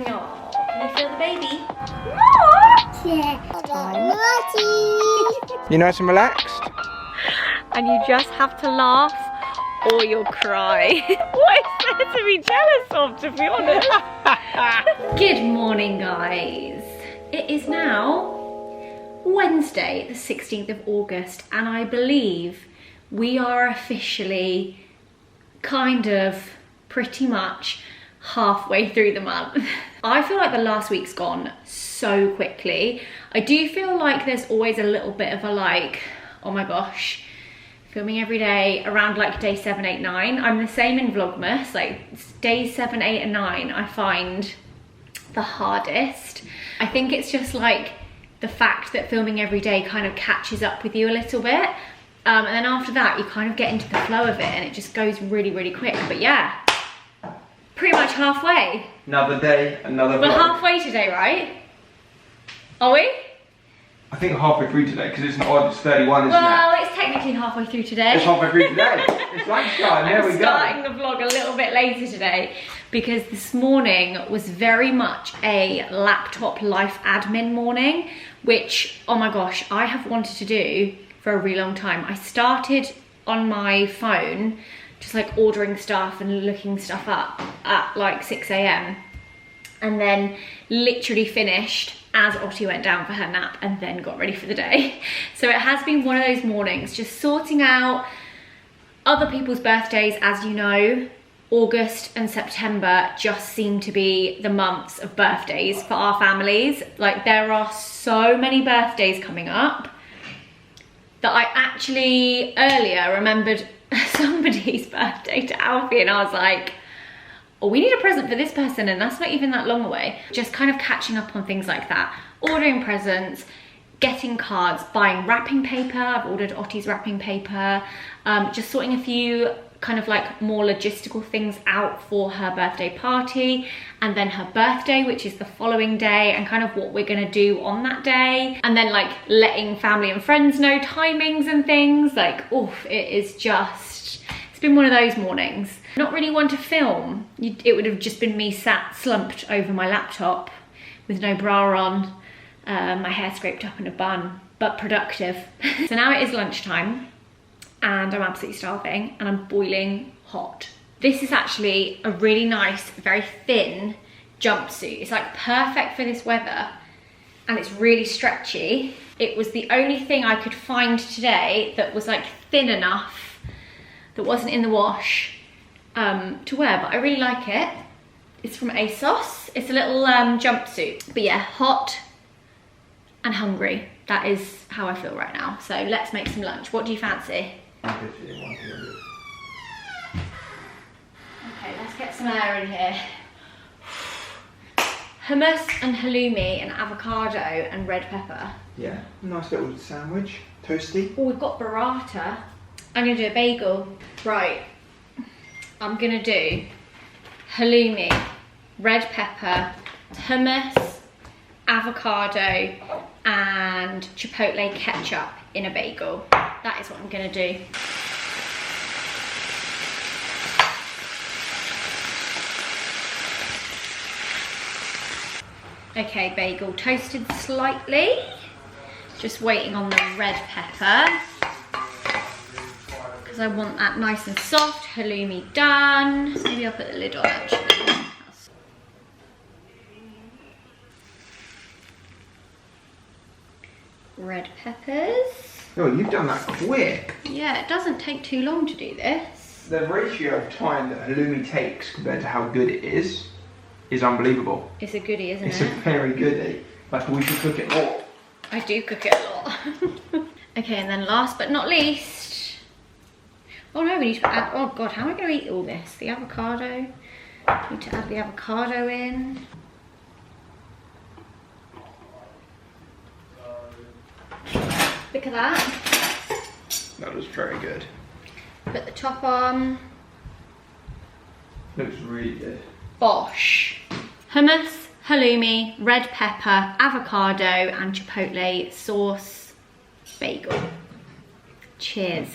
Oh, can you feel the baby? You nice and relaxed? And you just have to laugh or you'll cry. What is there to be jealous of, to be honest? Good morning, guys. It is now Wednesday, the 16th of August, and I believe we are officially kind of pretty much halfway through the month. I feel like the last week's gone so quickly. I do feel like there's always a little bit of a like, oh my gosh, filming every day around like day 7, 8, 9. I'm the same in Vlogmas, like days 7, 8 and 9 I find the hardest. I think it's just like the fact that filming every day kind of catches up with you a little bit. And then after that, you kind of get into the flow of it and it just goes really, really quick. But yeah, pretty much halfway. Another day, another We're vlog. halfway today, right? Are we? I think halfway through today, because it's not odd, it's 31, isn't Well, it's technically halfway through today. it? It's halfway through today. It's lunchtime, there we I'm go. starting the vlog a little bit later today because this morning was very much a laptop life admin morning, which, oh my gosh, I have wanted to do for a really long time. I started on my phone just like ordering stuff and looking stuff up at like 6 AM and then literally finished as Ottie went down for her nap and then got ready for the day. So it has been one of those mornings just sorting out other people's birthdays. As you know, August and September just seem to be the months of birthdays for our families. Like there are so many birthdays coming up that I actually earlier remembered somebody's birthday to Alfie and I was like, oh, we need a present for this person and that's not even that long away. Just kind of catching up on things like that. Ordering presents, getting cards, buying wrapping paper. I've ordered Ottie's wrapping paper. Just sorting a few kind of like more logistical things out for her birthday party and then her birthday, which is the following day, and kind of what we're gonna do on that day. And then like letting family and friends know timings and things. Like, oof, it is just, it's been one of those mornings. Not really one to film. It would have just been me sat slumped over my laptop with no bra on, my hair scraped up in a bun, but productive. So now it is lunchtime and I'm absolutely starving and I'm boiling hot. This is actually a really nice, very thin jumpsuit. It's like perfect for this weather and it's really stretchy. It was the only thing I could find today that was like thin enough, that wasn't in the wash, to wear, but I really like it. It's from ASOS. It's a little jumpsuit. But yeah, hot and hungry. That is how I feel right now. So let's make some lunch. What do you fancy? 150 and 100. Okay, let's get some air in here. Hummus and halloumi and avocado and red pepper. Yeah, nice little sandwich, toasty. Oh, we've got burrata. I'm gonna do a bagel. Right, I'm gonna do halloumi, red pepper, hummus, avocado, and chipotle ketchup in a bagel. That is what I'm gonna do. Okay, bagel toasted slightly. Just waiting on the red pepper because I want that nice and soft. Halloumi done. Maybe I'll put the lid on actually. Red peppers. Oh, you've done that quick. Yeah, it doesn't take too long to do this. The ratio of time that halloumi takes compared to how good it is unbelievable. It's a goodie, isn't It's it? a very goodie. Like we should cook it more. I do cook it a lot. Okay, and then last but not least, oh no, we need to add, oh god, how am I going to eat all this? The avocado, need to add the avocado in. Look at that. That was very good. Put the top on. Looks really good. Bosh. Hummus, halloumi, red pepper, avocado and chipotle sauce bagel. Cheers.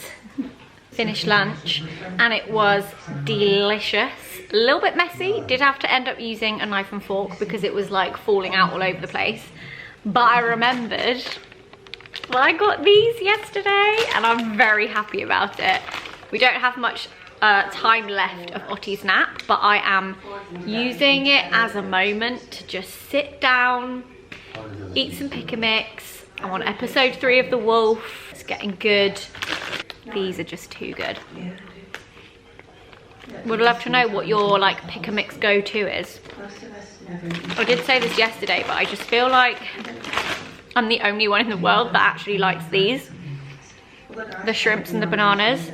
finished lunch and it was delicious. A little bit messy, did have to end up using a knife and fork because it was like falling out all over the place. But I remembered I got these yesterday and I'm very happy about it. We don't have much time left of Otti's nap, but I am using it as a moment to just sit down, eat some pick a mix. I'm on episode 3 of The Wolf. It's getting good. These are just too good. Would love to know what your like pick a mix go-to is. I did say this yesterday, but I just feel like I'm the only one in the world that actually likes these. The shrimps and the bananas.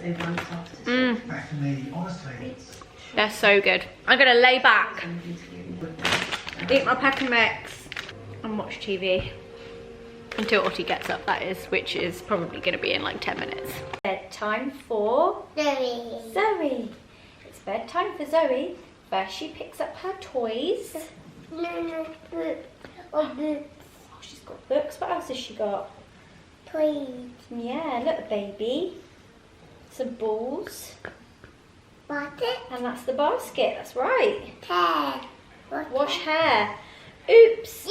They're so good. I'm gonna lay back, eat my pack and mix, and watch TV. Until Otti gets up, that is, which is probably gonna be in like 10 minutes. Bedtime for Zoe. It's bedtime for Zoe. First she picks up her toys. Oh, she's got books. What else has she got? Toys. Yeah, look, baby. Some balls. Basket. And that's the basket, that's right. Hair. Wash hair. Oops.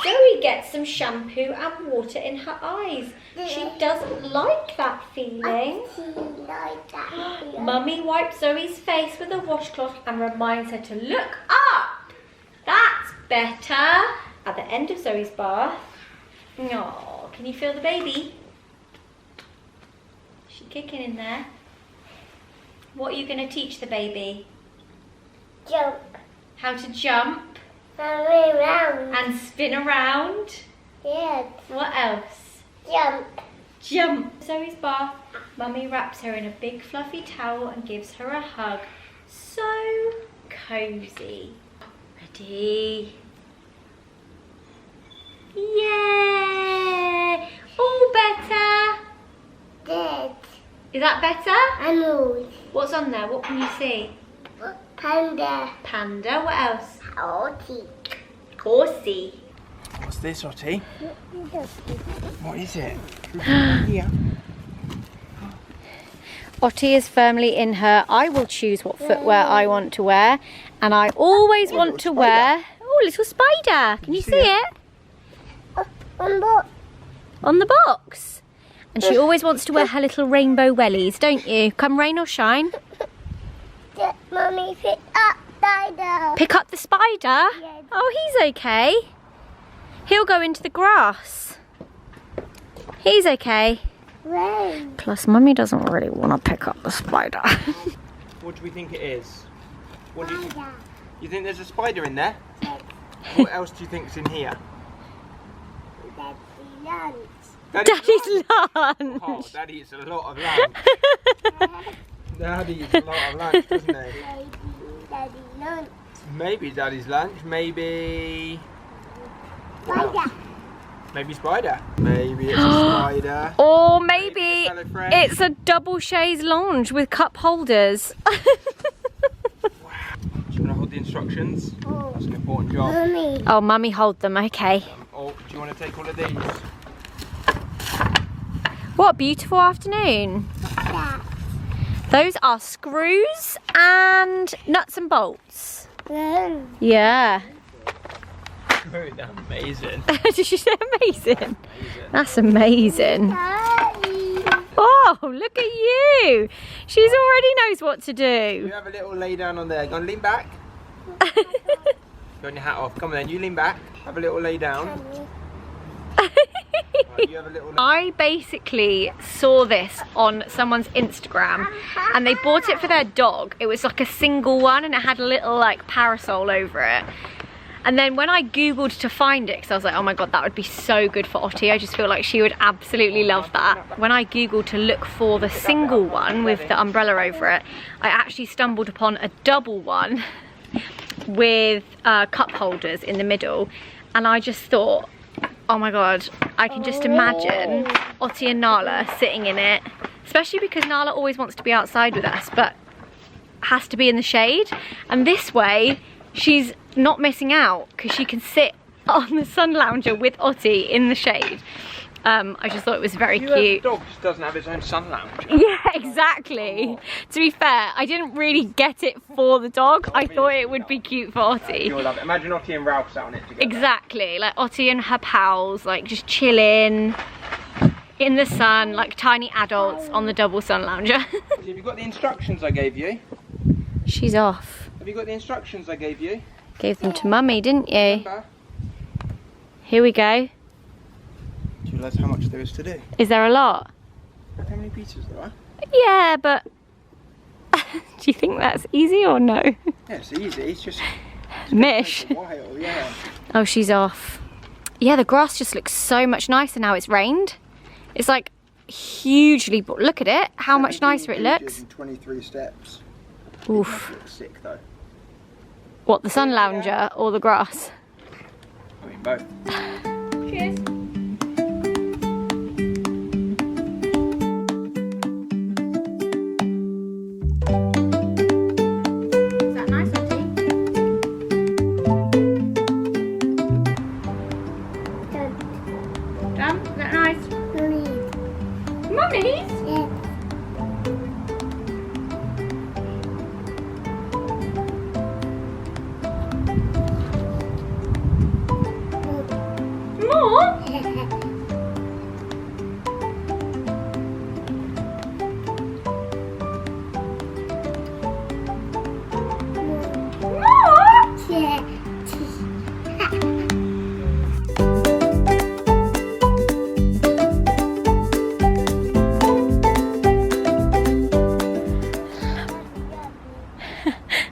Zoe gets some shampoo and water in her eyes. She doesn't like that feeling. Mummy wipes Zoe's face with a washcloth and reminds her to look up. That's better. At the end of Zoe's bath. Oh, can you feel the baby? Is she kicking in there? What are you going to teach the baby? Jump. How to jump. Around. And spin around. Yes. What else? Jump. Jump. Zoe's bath. Mummy wraps her in a big fluffy towel and gives her a hug. So cozy. Ready? Yay! All better. Dead. Is that better? Animals. What's on there? What can you see? Panda. Panda. What else? Otti. Horsey. What's this, Otti? What is it? Here. Otti is firmly in her, I will choose what footwear I want to wear. And I always want to wear... Oh, little spider. Can you see it? On box. On the box. And she always wants to wear her little rainbow wellies, don't you? Come rain or shine. Mummy, pick up spider. Pick up the spider? Yes. Oh, he's okay. He'll go into the grass. He's okay. Rain. Plus, Mummy doesn't really want to pick up the spider. What do we think it is? What do you think? Spider. You think there's a spider in there? What else do you think's in here? Daddy lunch. Daddy's lunch. Oh, Daddy eats a lot of lunch. Daddy eats a lot of lunch, doesn't he? Daddy lunch. Maybe Daddy's lunch. Maybe. Spider. Maybe spider. Maybe it's a spider. Or maybe Hello, friend. it's a double chaise lounge with cup holders. Do you want to hold the instructions? Oh. That's an important job. Mummy. Oh, Mummy, hold them, okay. Or do you want to take all of these? What a beautiful afternoon. That. Those are screws and nuts and bolts. Rain. Yeah. Amazing. Did you say amazing? That's amazing. Daddy. Oh, look at you. She's already knows what to You do. have a little lay down on there. Go and lean back. Go on your hat off. Come on then, you lean back. Have a little lay down. Right, you have a little I basically saw this on someone's Instagram and they bought it for their dog. It was like a single one and it had a little like parasol over it. And then when I googled to find it, because I was like, oh my god, that would be so good for Otti. I just feel like she would absolutely love that. When I googled to look for the single one with the umbrella over it, I actually stumbled upon a double one with cup holders in the middle. And I just thought, oh my god, I can just imagine Otti and Nala sitting in it. Especially because Nala always wants to be outside with us, but has to be in the shade. And this way, she's not missing out because she can sit on the sun lounger with Otti in the shade. I just thought it was very The cute. dog just doesn't have its own sun lounge. Yeah, exactly. To be fair, I didn't really get it for the dog. I thought it would be cute for Ottie. You'll love it. Imagine Ottie and Ralph sat on it together. Exactly, like Ottie and her pals, like just chilling in the sun, like tiny adults on the double sun lounger. Have you got the instructions I gave you? She's off. Have you got the instructions I gave you? Gave them to Mummy, didn't you? Remember? Here we go. Do you realise how much there is to do? Is there a lot? Look how many pieces there are. Yeah, but do you think that's easy or no? Yeah, it's easy. It's just Mish. a while, yeah. Oh, she's off. Yeah, the grass just looks so much nicer now it's rained. It's like hugely, look at it, how much nicer it looks. 23 steps. Oof. It looks sick though. What, the sun lounger or the grass? I mean both. Cheers. Is that nice, Ottie? Done? Is that nice? Mummy's? Yeah. More?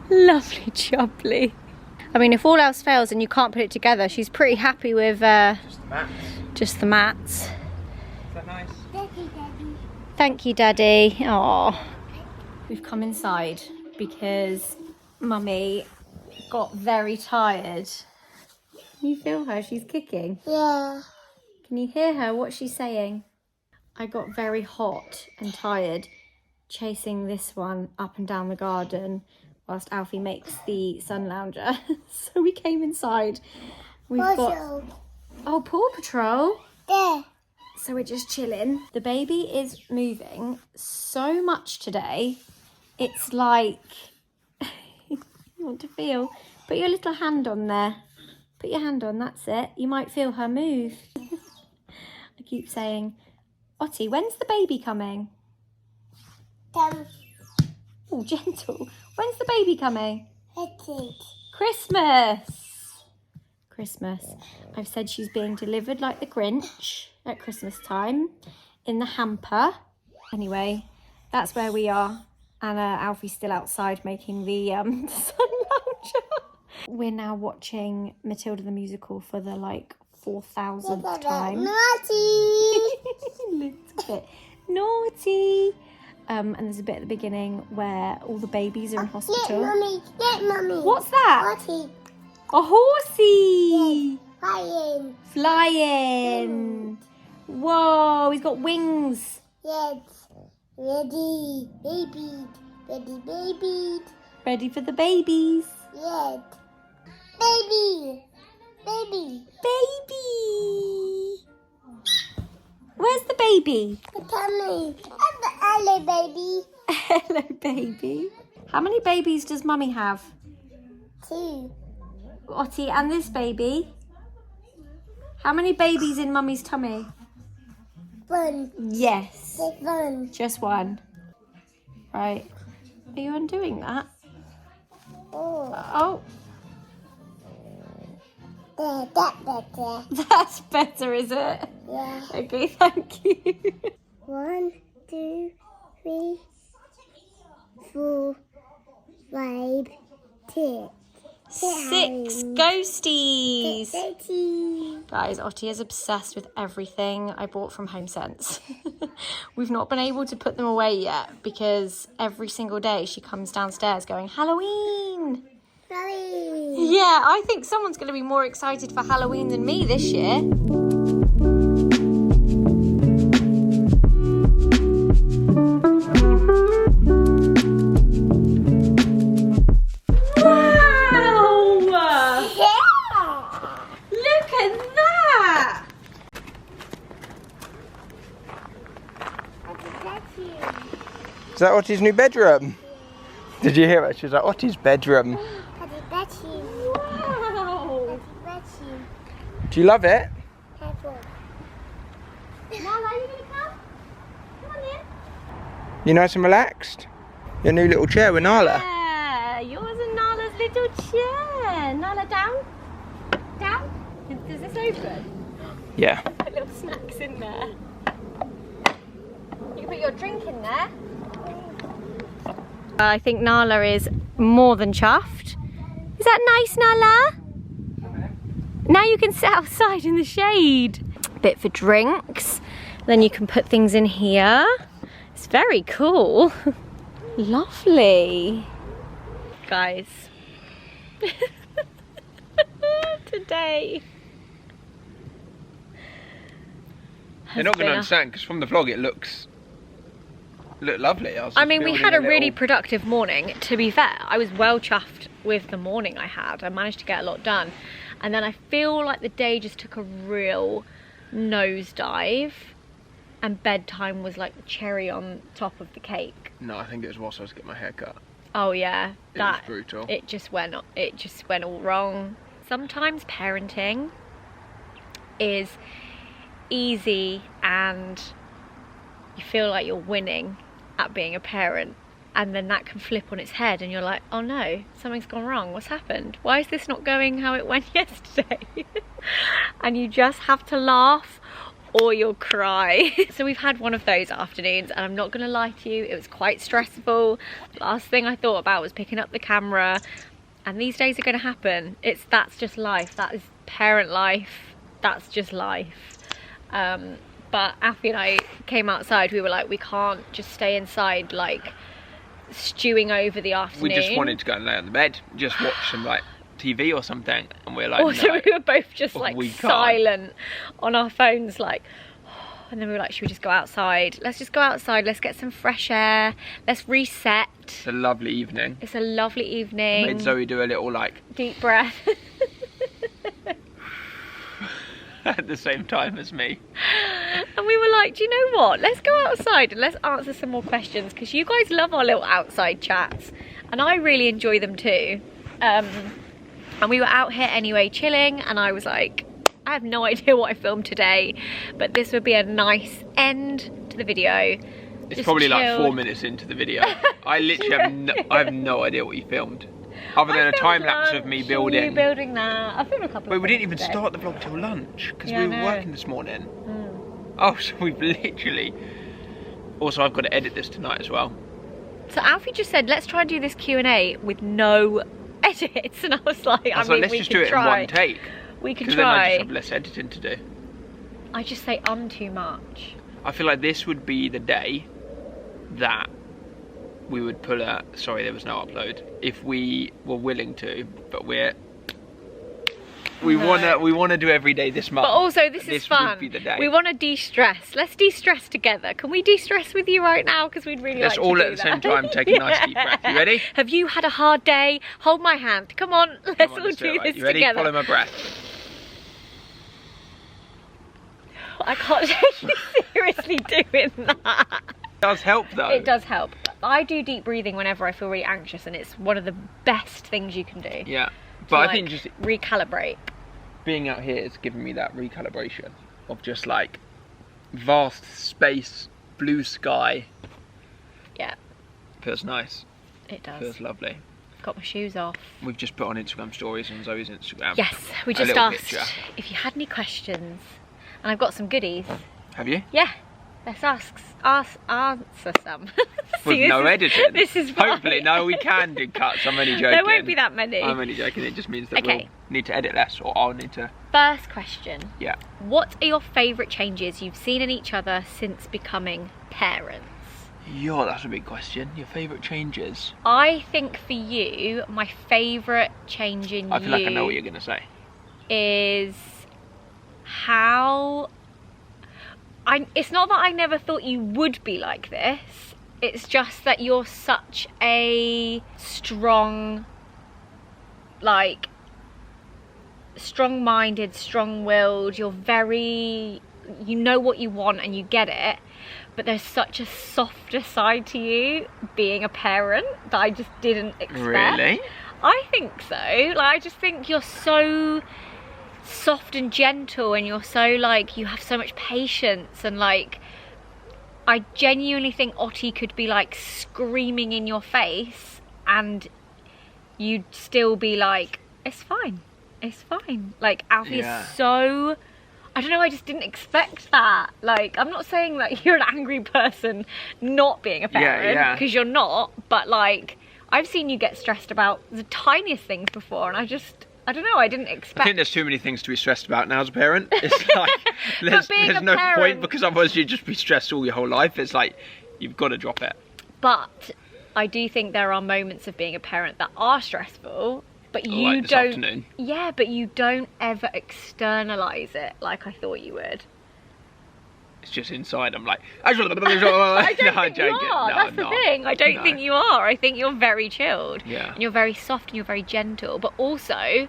Lovely jubbly. I mean, if all else fails and you can't put it together, she's pretty happy with Just the mats. just the mats. Is that nice? Thank you, Daddy. Aww. We've come inside because Mummy got very tired. Can you feel her? She's kicking. Yeah. Can you hear her? What's she saying? I got very hot and tired chasing this one up and down the garden whilst Alfie makes the sun lounger. So we came inside. We've got... Oh, Paw Patrol. There. So we're just chilling. The baby is moving so much today. It's like... You want to feel? Put your little hand on there. Put your hand on, that's it. You might feel her move. I keep saying, Ottie, when's the baby coming? Oh, gentle. When's the baby coming? Christmas. Christmas. I've said she's being delivered like the Grinch at Christmas time in the hamper. Anyway, that's where we are. And Alfie's still outside making the sun lounger. We're now watching Matilda the musical for the like 4,000th time. Naughty. Little bit naughty. And there's a bit at the beginning where all the babies are in hospital. Look, Mummy. What's that? Naughty. A horsey! Flying. Flying! Whoa, he's got wings. Yes. Ready. Baby. Ready, baby. Ready for the babies. Yes. Baby. Baby. Baby! Where's the baby? Tummy. Hello, baby. Hello, baby. How many babies does Mummy have? 2. Ottie and this baby? How many babies in Mummy's tummy? 1. Yes. 1. Just one. Right. Are you undoing that? Oh. Oh, There, that better. that's better, is it? Yeah. Okay, thank you. 1, 2, 3, 4, 5, 6. 6 ghosties. 30. Guys, Ottie is obsessed with everything I bought from HomeSense. We've not been able to put them away yet because every single day she comes downstairs going, Halloween! Sorry. Yeah, I think someone's going to be more excited for Halloween than me this year. Is that Ottie's new bedroom? Did you hear her? She was like, Ottie's bedroom. Daddy, Betty. Wow. Daddy, Betty. Do you love it? Careful. Nala, are you gonna come? Come on in. You nice and relaxed? Your new little chair with Nala. Yeah, yours and Nala's little chair. Nala, down. Down. Does this open? Yeah. Put little snacks in there. You can put your drink in there. I think Nala is more than chuffed. Is that nice, Nala? Now you can sit outside in the shade. Bit for drinks. Then you can put things in here. It's very cool. Lovely. Guys. Today. You're not going to understand because from the vlog it looked lovely. I mean, we had a really productive morning. To be fair, I was well chuffed with the morning I had. I managed to get a lot done. And then I feel like the day just took a real nosedive. And bedtime was like the cherry on top of the cake. No, I think it was whilst I was getting my hair cut. Oh yeah, It was brutal. It just went all wrong. Sometimes parenting is easy and you feel like you're winning at being a parent, and then that can flip on its head and you're like, oh no, something's gone wrong, what's happened? Why is this not going how it went yesterday? And you just have to laugh or you'll cry. So we've had one of those afternoons and I'm not gonna lie to you, it was quite stressful. Last thing I thought about was picking up the camera, and these days are gonna happen. That's just life, that is parent life, that's just life. But Affy and I came outside, we were like, we can't just stay inside like stewing over the afternoon. We just wanted to go and lay on the bed, just watch some like TV or something, and we're like, also no, we were both just like we can't. silent on our phones, like, and then we were like, should we just go outside? Let's just go outside, let's get some fresh air, let's reset. It's a lovely evening. It's a lovely evening. I made Zoe do a little like deep breath. at the same time as me. And we were like, do you know what? Let's go outside and let's answer some more questions, because you guys love our little outside chats and I really enjoy them too. And we were out here anyway chilling, and I was like, I have no idea what I filmed today, but this would be a nice end to the video. It's Just probably like chilled. 4 minutes into the video. I literally have no idea what you filmed. Other than a time lapse of me building. You building that. I filmed a couple Wait, of we didn't even today. start the vlog till lunch because Yeah, we I were know. working this morning. Oh, so we've literally. Also, I've got to edit this tonight as well. So Alfie just said, let's try and do this Q&A with no edits, and I was like, I was like, let's just do it in one take. We can Because then I try. just have less editing to do. I just say too much. I feel like this would be the day that we would pull a. Sorry, there was no upload. If we were willing to, but we wanna do every day this month. But also, this is fun. Would be the day. We want to de-stress. Let's de-stress together. Can we de-stress with you right now? Because we'd really Let's like all to do at the that. same time take a nice deep breath. You ready? Have you had a hard day? Hold my hand. Come on, let's Come on, all let's do it, right? this You ready? together. Follow my breath. I can't take you seriously doing that. It does help though. It does help. I do deep breathing whenever I feel really anxious, and it's one of the best things you can do. Yeah, to, but like, I think just recalibrate. being out here has given me that recalibration of just like vast space, blue sky. Yeah, Feels nice. it does. Feels lovely. Got my shoes off. We've just put on Instagram stories on Zoe's Instagram. Yes, we A just little asked picture. if you had any questions, and I've got some goodies. Have you? Yeah, let's answer some. With See, no this is- editing. This is why. Hopefully, no, we can do cuts. I'm only joking. There won't be that many. I'm only joking. It just means that Okay. we'll need to edit less, or I'll need to. First question. Yeah. What are your favourite changes you've seen in each other since becoming parents? Yo, that's a big question. Your favourite changes? I think for you, my favourite change in I feel like I know what you're gonna say. is how it's not that I never thought you would be like this, it's just that you're such a strong, like, strong-minded, strong-willed, you're very, you know what you want and you get it, but there's such a softer side to you being a parent that I just didn't expect. Really? I think so. Like, I just think you're so soft and gentle, and you're so like, you have so much patience, and like, I genuinely think Ottie could be like screaming in your face and you'd still be like, it's fine, it's fine. Like, Alfie is so, I don't know, I just didn't expect that. Like, I'm not saying that you're an angry person not being a parent, because you're not, but like, I've seen you get stressed about the tiniest things before, and I don't know, I didn't expect. I think there's too many things to be stressed about now as a parent. It's like, there's no point, because otherwise you'd just be stressed all your whole life. It's like, you've got to drop it. But I do think there are moments of being a parent that are stressful, but you like this don't. Afternoon. Yeah, but you don't ever externalize it like I thought you would. It's just inside. I'm like, I don't think you are. That's the thing. I don't think you are. I think you're very chilled. Yeah. And you're very soft and you're very gentle. But also,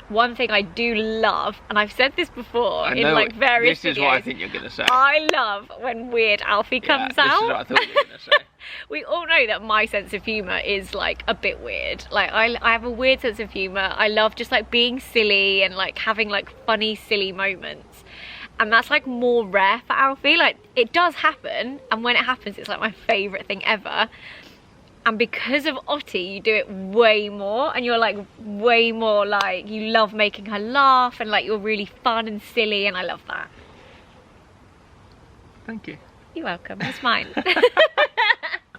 one thing I do love, and I've said this before in like various videos. This is what I think you're gonna say. I love when weird Alfie comes out. This is what I thought you were gonna say. We all know that my sense of humour is like a bit weird. Like, I have a weird sense of humour. I love just like being silly and like having like funny, silly moments. And that's like more rare for Alfie. Like, it does happen, and when it happens, it's like my favourite thing ever. And because of Ottie, you do it way more, and you're like way more like, you love making her laugh, and like you're really fun and silly, and I love that. Thank you. You're welcome, it's mine.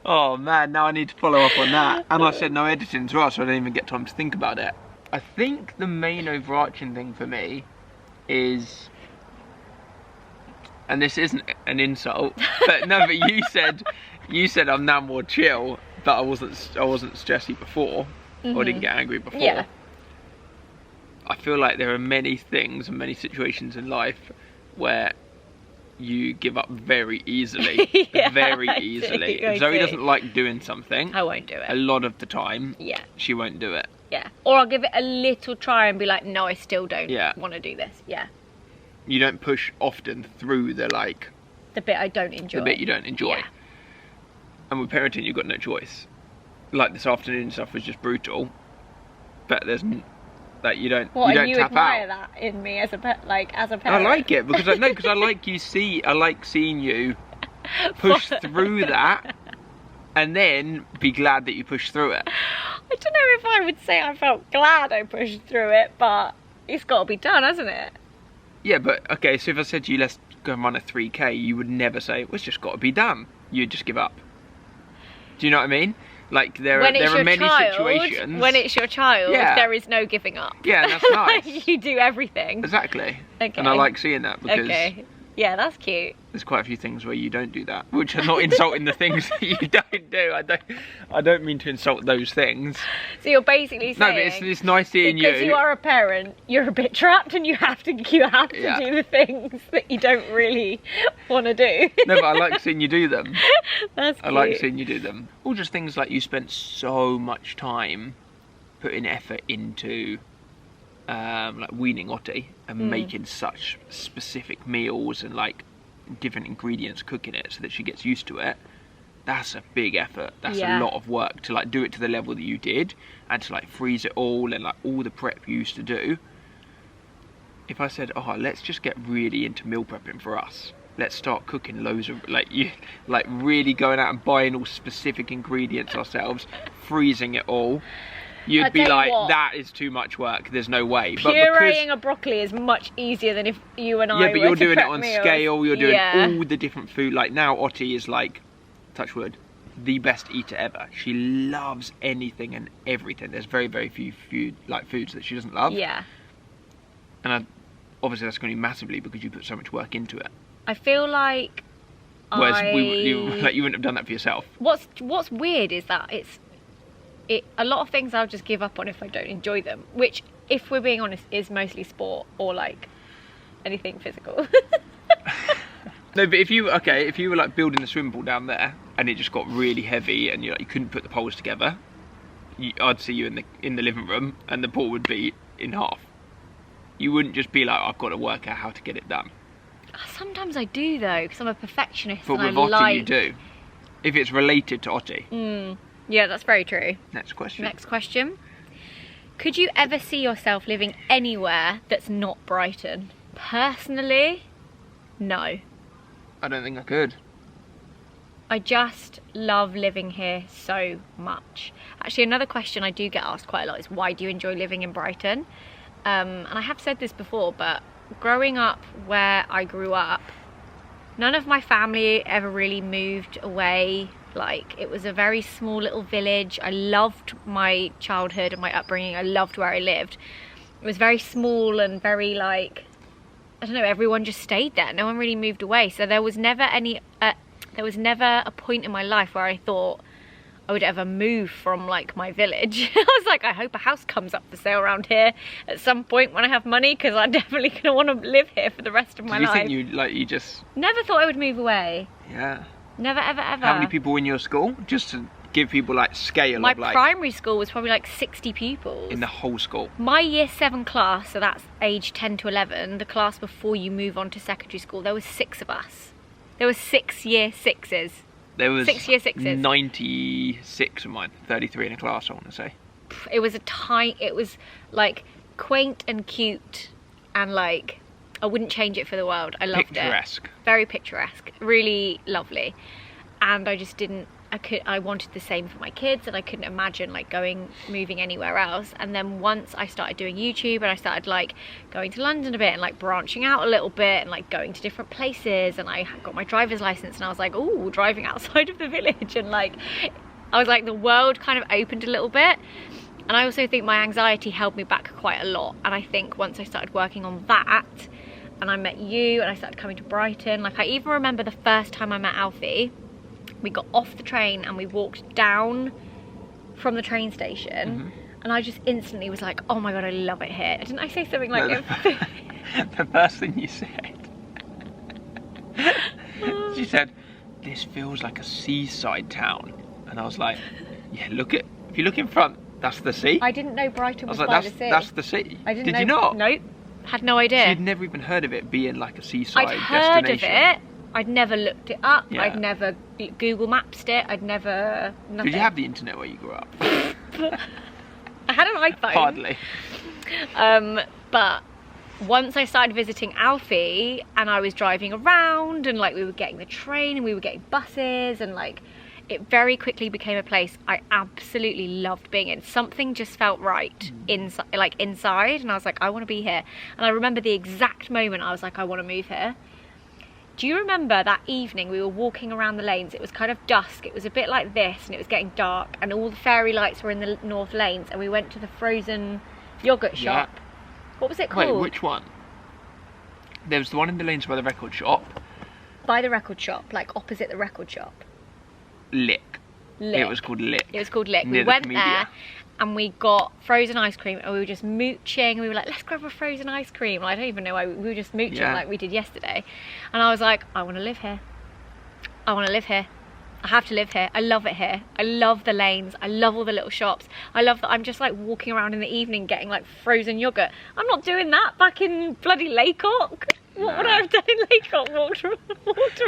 Oh man, now I need to follow up on that. And I said no editing as well, so I didn't even get time to think about it. I think the main overarching thing for me is, and this isn't an insult, but no, but you said I'm now more chill, but I wasn't stressy before, or didn't get angry before. Yeah. I feel like there are many things and many situations in life where you give up very easily. Very easily. If Zoe doesn't like doing something, I won't do it. A lot of the time, yeah, she won't do it. Yeah. Or I'll give it a little try and be like, no, I still don't want to do this. Yeah. You don't push often through the like, the bit I don't enjoy. The bit you don't enjoy. Yeah. And with parenting, you've got no choice. Like, this afternoon stuff was just brutal, but there's like, you don't what, you don't and you tap admire out. that in me as a parent? I like it because I like seeing you push through that, and then be glad that you pushed through it. I don't know if I would say I felt glad I pushed through it, but it's got to be done, hasn't it? Yeah, but okay, so if I said to you, let's go and run a 3K, you would never say, well, it's just got to be done. You'd just give up. Do you know what I mean? Like, there are many situations. When it's your child, there is no giving up. Yeah, that's nice. You do everything. Exactly. Okay. And I like seeing that because yeah, that's cute. There's quite a few things where you don't do that, which are not insulting the things that you don't do. I don't mean to insult those things. So you're basically saying, no, but it's nice seeing you. Because you are a parent, you're a bit trapped, and you have to do the things that you don't really want to do. No, but I like seeing you do them. That's cute. I like seeing you do them. Or just things like you spent so much time putting effort into like weaning Ottie and making such specific meals and like different ingredients, cooking it so that she gets used to it. That's a big effort. That's a lot of work to like do it to the level that you did, and to like freeze it all, and like all the prep you used to do. If I said, oh, let's just get really into meal prepping for us, let's start cooking loads of like really going out and buying all specific ingredients ourselves, freezing it all, you'd be like, that is too much work, there's no way. Pureeing a broccoli is much easier than if you and I but you're doing it on meals. scale, you're doing all the different food. Like now Ottie is like, touch wood, the best eater ever. She loves anything and everything. There's very, very few foods that she doesn't love. Yeah. And obviously that's going to be massively because you put so much work into it. I feel like Whereas you wouldn't have done that for yourself. What's weird is that a lot of things I'll just give up on if I don't enjoy them, which, if we're being honest, is mostly sport or like anything physical. No, but if you were like building the swimming pool down there and it just got really heavy and you couldn't put the poles together, I'd see you in the living room and the pool would be in half. You wouldn't just be like, I've got to work out how to get it done. Sometimes I do though, because I'm a perfectionist. But and with Ottie you do. If it's related to Ottie. Yeah, that's very true. Next question. Next question. Could you ever see yourself living anywhere that's not Brighton? Personally, no. I don't think I could. I just love living here so much. Actually, another question I do get asked quite a lot is, why do you enjoy living in Brighton? And I have said this before, but growing up where I grew up, none of my family ever really moved away. Like, it was a very small little village. I loved my childhood and my upbringing. I loved where I lived. It was very small and very, like, I don't know, everyone just stayed there. No one really moved away. So there was never a point in my life where I thought I would ever move from, like, my village. I was like, I hope a house comes up for sale around here at some point when I have money, because I'm definitely going to want to live here for the rest of my life. Do you think you just... Never thought I would move away. Yeah. Never, ever, ever. How many people in your school? Just to give people, like, scale my of, like... primary school was probably, like, 60 pupils. In the whole school? My year 7 class, so that's age 10 to 11, the class before you move on to secondary school, there was 6 of us. There was 6 year 6s. There was 6 year 6s. 96 of mine, 33 in a class, I want to say. It was it was like quaint and cute, and like, I wouldn't change it for the world. I loved it. Picturesque. Very picturesque, really lovely. And I just didn't, I wanted the same for my kids, and I couldn't imagine like moving anywhere else. And then once I started doing YouTube and I started like going to London a bit and like branching out a little bit and like going to different places, and I got my driver's license, and I was like, oh, driving outside of the village, and like, I was like, the world kind of opened a little bit. And I also think my anxiety held me back quite a lot. And I think once I started working on that, and I met you and I started coming to Brighton, like, I even remember the first time I met Alfie, we got off the train and we walked down from the train station, and I just instantly was like, oh my god, I love it here. Didn't I say something like the first thing you said, she said, this feels like a seaside town. And I was like, yeah, if you look in front, that's the sea. I didn't know Brighton was like, by the sea. That's the sea. Did you not? Nope, had no idea. She'd never even heard of it being like a seaside I'd heard destination. of it. I'd never looked it up. Yeah. I'd never Google Mapped it. I'd never... nothing. Did you have the internet where you grew up? I had an iPhone. Hardly. But once I started visiting Alfie and I was driving around, and like, we were getting the train and we were getting buses, and like, it very quickly became a place I absolutely loved being in. Something just felt right inside, and I was like, I want to be here. And I remember the exact moment I was like, I want to move here. Do you remember that evening we were walking around the lanes? It was kind of dusk, it was a bit like this, and it was getting dark, and all the fairy lights were in the north lanes, and we went to the frozen yogurt shop. Yeah. What was it called? Wait, which one? There was the one in the lanes by the record shop. By the record shop, like opposite the record shop. Lick. Lick. It was called Lick. It was called Lick. Near We the went Comedia. there and we got frozen ice cream, and we were just mooching, and we were like, let's grab a frozen ice cream. I don't even know why, we were just mooching like we did yesterday. And I was like, I want to live here. I want to live here. I have to live here. I love it here. I love the lanes. I love all the little shops. I love that I'm just like walking around in the evening getting like frozen yogurt. I'm not doing that back in bloody Laycock. What would I have done in Laycock? Walked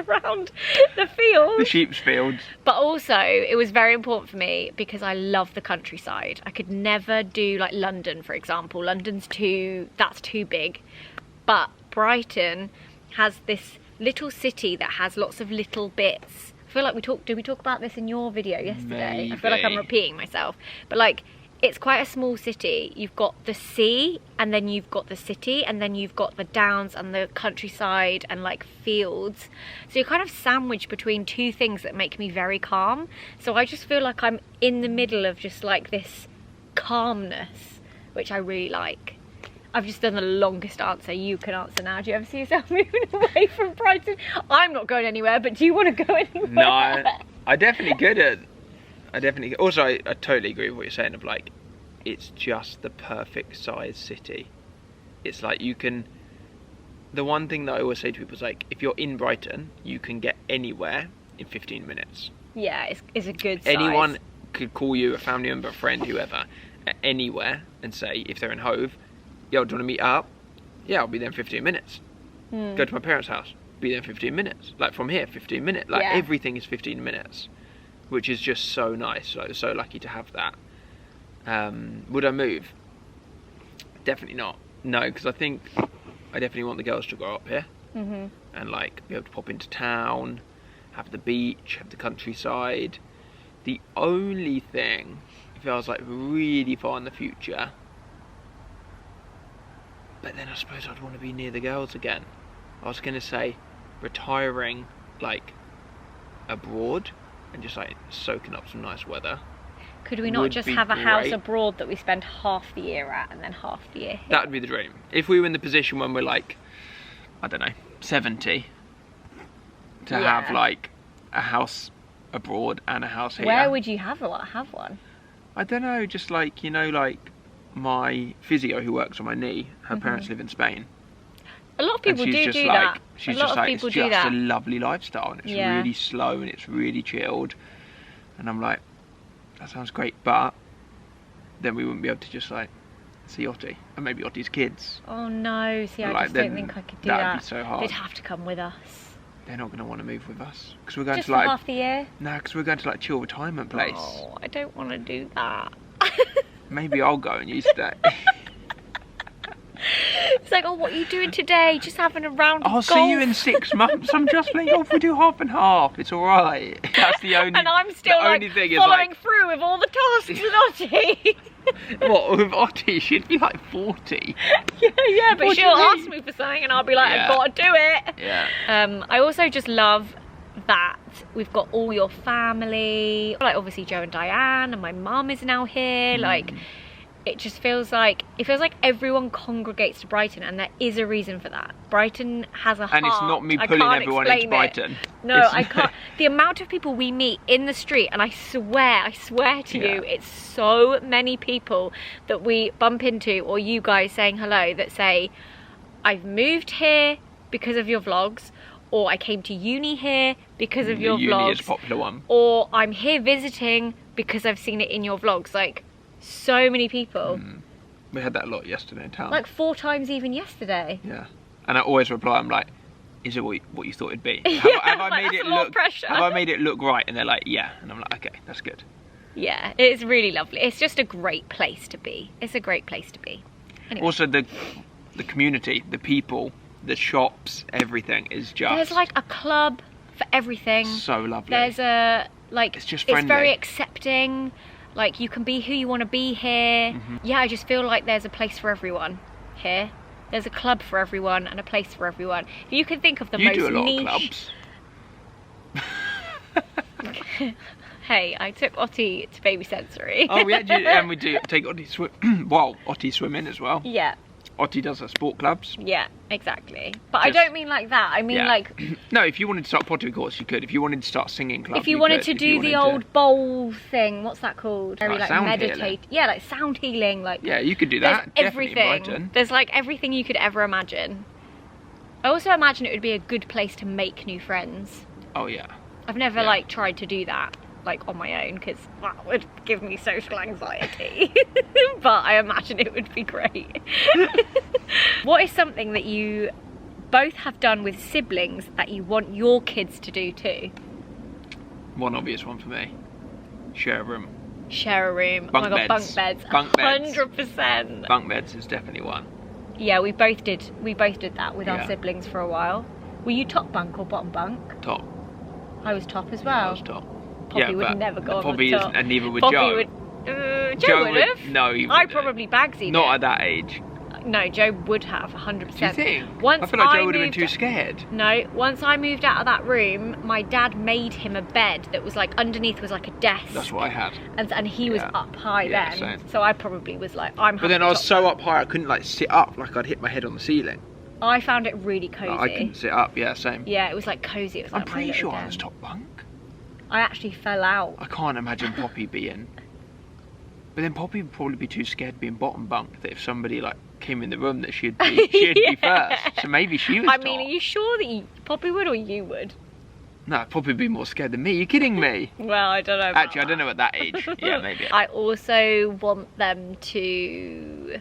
around the fields. The sheep's fields. But also, it was very important for me because I love the countryside. I could never do like London, for example. London's that's too big. But Brighton has this little city that has lots of little bits. I feel like did we talk about this in your video yesterday? Maybe. I feel like I'm repeating myself. But like, it's quite a small city. You've got the sea, and then you've got the city, and then you've got the downs and the countryside and like fields. So you're kind of sandwiched between two things that make me very calm. So I just feel like I'm in the middle of just like this calmness, which I really like. I've just done the longest answer. You can answer now. Do you ever see yourself moving away from Brighton? I'm not going anywhere, but do you want to go anywhere? No, I definitely could. Also, I totally agree with what you're saying of like, it's just the perfect size city. It's like the one thing that I always say to people is like, if you're in Brighton, you can get anywhere in 15 minutes. Yeah, it's a good size. Anyone could call you, a family member, a friend, whoever, anywhere, and say, if they're in Hove, yo, do you want to meet up? Yeah, I'll be there in 15 minutes. Go to my parents' house. be there in 15 minutes. Like from here, 15 minutes. Like everything is 15 minutes, which is just so nice. So lucky to have that. Would I move? Definitely not. No, because I think I definitely want the girls to grow up here and like be able to pop into town, have the beach, have the countryside. The only thing, if I was like really far in the future, but then I suppose I'd want to be near the girls again. I was going to say retiring like abroad and just like soaking up some nice weather. Could we not just have a house abroad that we spend half the year at and then half the year here? That would be the dream. If we were in the position when we're like, I don't know, 70, to have like a house abroad and a house here. Where would you have one? I don't know, just like, you know, like my physio who works on my knee, her parents live in Spain. A lot of people do like, that. She's just like, it's just a lovely lifestyle and it's really slow and it's really chilled. And I'm like, that sounds great, but then we wouldn't be able to just like see Ottie and maybe Ottie's kids. Oh no, see, I just don't think I could do that. That'd be so hard. They'd have to come with us. They're not going to want to move with us because we're going just to like for half the year. No, because we're going to like chill retirement place. Oh, I don't want to do that. Maybe I'll go and you stay. It's like, oh, what are you doing today? Just having a round of golf. I'll see you in 6 months. I'm just playing golf. We do half and half. It's all right. That's the only. And I'm still like following through with all the tasks with Ottie. What, with Ottie? She'd be like 40. Yeah, but she'll ask me for something and I'll be like, I've got to do it. Yeah. I also just love that we've got all your family. Like obviously Joe and Diane and my mum is now here. Like it just feels like everyone congregates to Brighton, and there is a reason for that. Brighton has a heart. And it's not me pulling everyone into Brighton. No, I can't. The amount of people we meet in the street, and I swear to you, it's so many people that we bump into, or you guys saying hello, that say, I've moved here because of your vlogs, or I came to uni here because of your vlogs. Uni is a popular one. Or I'm here visiting because I've seen it in your vlogs. Like, so many people. We had that a lot yesterday in town. Like 4 times even yesterday. Yeah. And I always reply, I'm like, is it what you thought it'd be? Have I made it look pressure? Have I made it look right? And they're like, yeah. And I'm like, okay, that's good. Yeah, it's really lovely. It's just a great place to be. It's a great place to be. Anyway. Also the community, the people, the shops, everything is just... There's like a club for everything. So lovely. There's a, like, it's just friendly. It's very accepting. Like, you can be who you want to be here. Yeah, I just feel like there's a place for everyone here. There's a club for everyone and a place for everyone. If you can think of the most niche... You do a lot of clubs. Hey, I took Ottie to baby sensory. Oh, we actually, and we do take Ottie swim. Well, Ottie swimming as well. Yeah. Ottie does her sport clubs. Yeah, exactly. But I don't mean like that. I mean like... No, if you wanted to start pottery course, you could. If you wanted to start singing club, if you wanted to do the old bowl thing, what's that called? Very like meditate. Yeah, like sound healing. Like, yeah, you could do that. Everything. There's like everything you could ever imagine. I also imagine it would be a good place to make new friends. Oh yeah. I've never like tried to do that like on my own because that would give me social anxiety. But I imagine it would be great. What is something that you both have done with siblings that you want your kids to do too? One obvious one for me. Share a room. Share a room. Bunk oh my beds. God, bunk beds. Bunk beds. 100%. Bunk beds is definitely one. Yeah, we both did that with our siblings for a while. Were you top bunk or bottom bunk? Top. I was top as well. Yeah, I was top. Poppy would never go on Poppy the top. Isn't, and neither would Poppy Joe. Joe would have. No, he I probably bagsied Not it. at that age. No, Joe would have, 100%. Do you think? Once I feel like Joe would have been too scared. No, once I moved out of that room, my dad made him a bed that was like, underneath was like a desk. That's what I had. And he was up high then. Same. So I probably was like, I'm happy. But then I was so up high, I couldn't like sit up, like I'd hit my head on the ceiling. I found it really cozy. I couldn't sit up, yeah, same. Yeah, it was like cozy. It was like I'm pretty sure I was top bunk. I actually fell out. I can't imagine Poppy being... But then Poppy would probably be too scared being bottom bunk, that if somebody like came in the room that she'd be first. So maybe she was top. Mean, are you sure that Poppy would or you would? No, Poppy would be more scared than me. You're kidding me? Well, I don't know about Actually, I don't know at that age. Yeah, maybe. I also want them to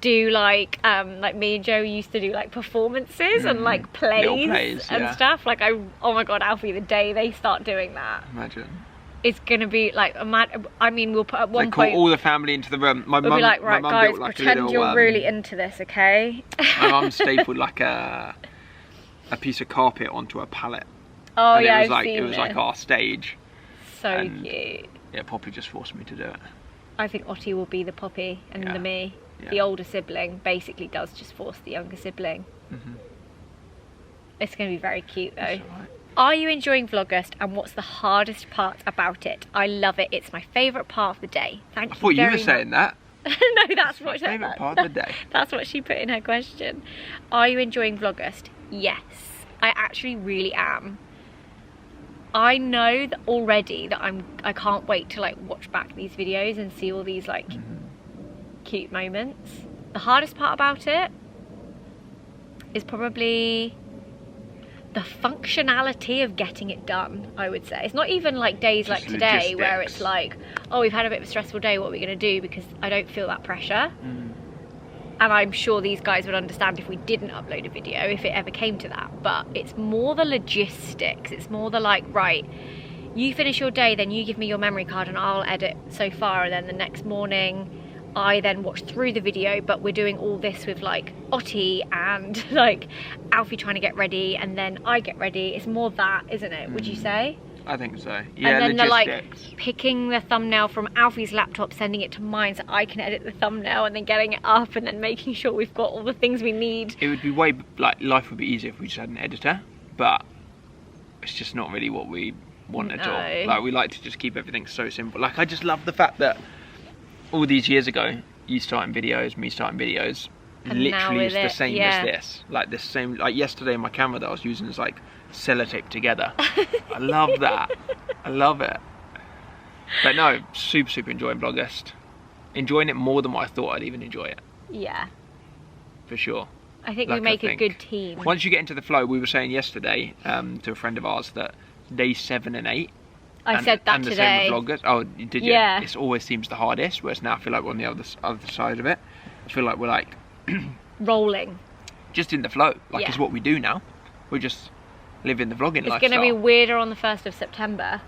do like me and Joe used to do like performances and like plays and stuff. Like oh my god, Alfie, the day they start doing that, imagine. It's gonna be like, I mean, we'll put at one they point call all the family into the room. My we'll mum, be like, right guys, built, like, pretend a little, you're really into this, okay? My mum stapled like a piece of carpet onto a pallet. Oh and yeah, it was like our stage. So cute. Yeah, Poppy just forced me to do it. I think Ottie will be the Poppy and the me. Yeah. The older sibling basically does just force the younger sibling. It's going to be very cute though. That's all right. Are you enjoying Vlogust, and what's the hardest part about it? I love it. It's my favourite part of the day. Thank you. I thought you were saying that. No, that's what my favourite part of the day. That's what she put in her question. Are you enjoying Vlogust? Yes, I actually really am. I know that already that I can't wait to like watch back these videos and see all these like cute moments. The hardest part about it is probably the functionality of getting it done, I would say. It's not even like days just like today logistics. Where it's like, oh, we've had a bit of a stressful day, what are we going to do? Because I don't feel that pressure. And I'm sure these guys would understand if we didn't upload a video, if it ever came to that. But it's more the logistics. It's more the like, right, you finish your day, then you give me your memory card and I'll edit so far. And then the next morning, I then watch through the video, but we're doing all this with like Ottie and like Alfie trying to get ready, and then I get ready. It's more that, isn't it? Would you say? I think so. Yeah, and then logistics. Like picking the thumbnail from Alfie's laptop, sending it to mine so I can edit the thumbnail, and then getting it up, and then making sure we've got all the things we need. It would be way, like, life would be easier if we just had an editor, but it's just not really what we want at all. Like, we like to just keep everything so simple. Like, I just love the fact that all these years ago, you starting videos, me starting videos, and literally it's the same as this. Like the same, like yesterday my camera that I was using is like sellotape together. I love that. I love it. But no, super enjoying Vlogust. Enjoying it more than what I thought I'd even enjoy it. Yeah. For sure. I think we make a good team. Once you get into the flow, we were saying yesterday to a friend of ours that day 7 and 8, I said that today. And the same with Vlogust. Oh, did you? Yeah. It always seems the hardest, whereas now I feel like we're on the other side of it. I feel like we're like... rolling. Just in the flow. Like, it's what we do now. We just live in the vlogging lifestyle. It's going to be weirder on the 1st of September.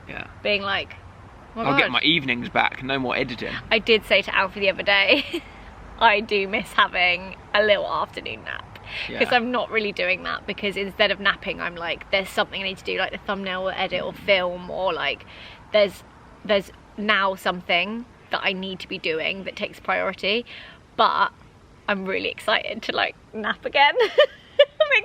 Yeah. Being like, oh my I'll God. get my evenings back. No more editing. I did say to Alfie the other day, I do miss having a little afternoon nap. Because I'm not really doing that, because instead of napping I'm like, there's something I need to do, like the thumbnail or edit or film, or like there's now something that I need to be doing that takes priority. But I'm really excited to like nap again.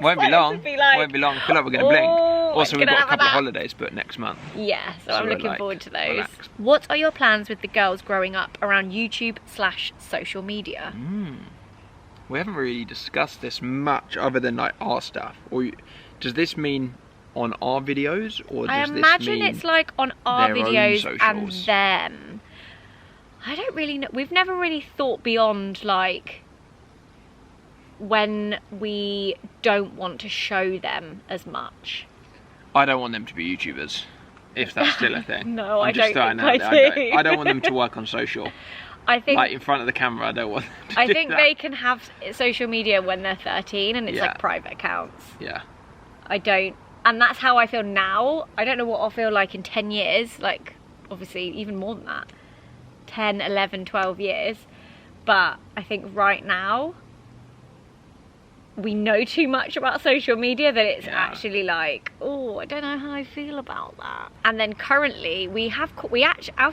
Won't be long. Like, won't be long. I feel like we're going to blink. Also, we've got a couple of holidays booked next month. Yeah, so I'm looking forward to those. Relaxed. What are your plans with the girls growing up around YouTube/social media? We haven't really discussed this much other than like our stuff. Or does this mean on our videos, or does I imagine this mean it's like on our videos and socials? them. I don't really know. We've never really thought beyond like when we don't want to show them as much. I don't want them to be YouTubers, if that's still a thing. No, I don't think I do. I don't want them to work on social. I think, like in front of the camera, I don't want them to do that. they can have social media when they're 13 and it's like private accounts. Yeah. I don't, and that's how I feel now. I don't know what I'll feel like in 10 years, like obviously even more than that. 10, 11, 12 years. But I think right now, we know too much about social media that it's actually like, oh, I don't know how I feel about that. And then currently Alfie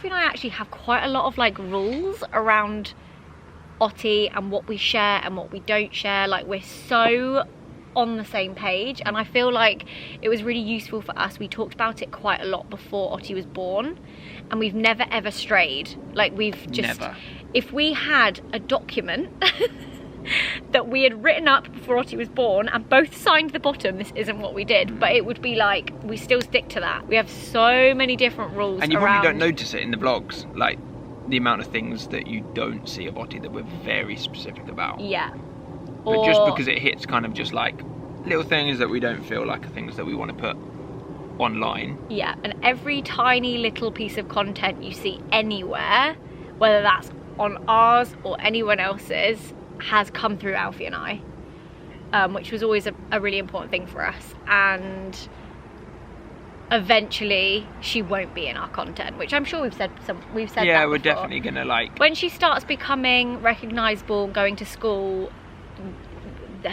and I actually have quite a lot of like rules around Ottie and what we share and what we don't share. Like, we're so on the same page, and I feel like it was really useful for us. We talked about it quite a lot before Ottie was born, and we've never ever strayed. Like, we've just if we had a document that we had written up before Ottie was born and both signed the bottom, this isn't what we did, but it would be like, we still stick to that. We have so many different rules. And you probably don't notice it in the vlogs, like the amount of things that you don't see of Ottie that we're very specific about. Yeah. But just because it hits kind of just like little things that we don't feel like are things that we want to put online. Yeah, and every tiny little piece of content you see anywhere, whether that's on ours or anyone else's, has come through Alfie and I, which was always a really important thing for us. And eventually she won't be in our content, which I'm sure we've said Yeah, that we're before. definitely gonna like, When she starts becoming recognizable, going to school,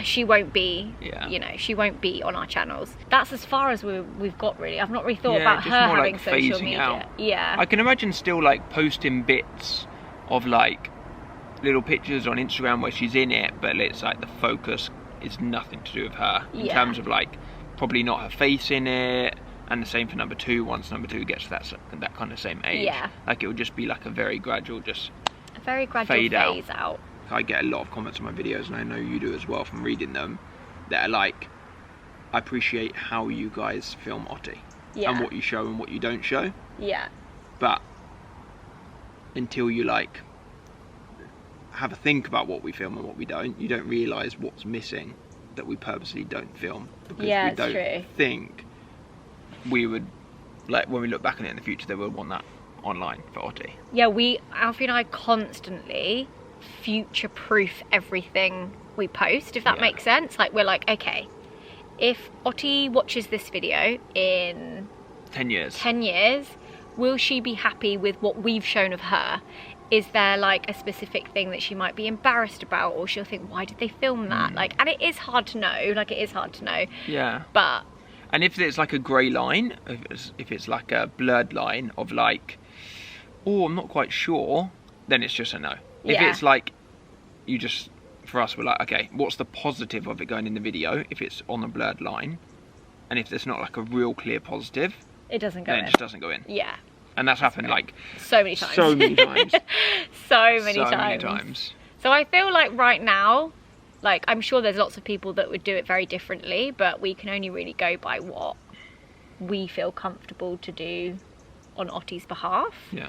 she won't be, you know, she won't be on our channels. That's as far as we've got, really. I've not really thought about just her more having like social phasing media. out. Yeah. I can imagine still like posting bits of like little pictures on Instagram where she's in it, but it's like the focus is nothing to do with her in terms of like probably not her face in it. And the same for number 2, once number 2 gets to that kind of same age. Yeah. Like it would just be like a very gradual Gradual fade out. I get a lot of comments on my videos, and I know you do as well from reading them, that are like, I appreciate how you guys film Ottie. Yeah. And what you show and what you don't show. Yeah. But until you like have a think about what we film and what we don't, you don't realise what's missing that we purposely don't film. Because Yeah, we don't true. think we would, like when we look back on it in the future, they would want that online for Ottie. Yeah, Alfie and I constantly future-proof everything we post, if that makes sense. Like, we're like, okay, if Ottie watches this video in 10 years, will she be happy with what we've shown of her? Is there like a specific thing that she might be embarrassed about, or she'll think, why did they film that? Like, and it is hard to know. Yeah. But and if it's like a grey line, if it's like a blurred line of like, oh, I'm not quite sure, then it's just a no. If it's like, for us, we're like, okay, what's the positive of it going in the video if it's on a blurred line? And if there's not like a real clear positive, it doesn't go then in. it just doesn't go in. Yeah. And that's happened like so many times. So many times. So many times. So I feel like right now, like, I'm sure there's lots of people that would do it very differently, but we can only really go by what we feel comfortable to do on Ottie's behalf. Yeah.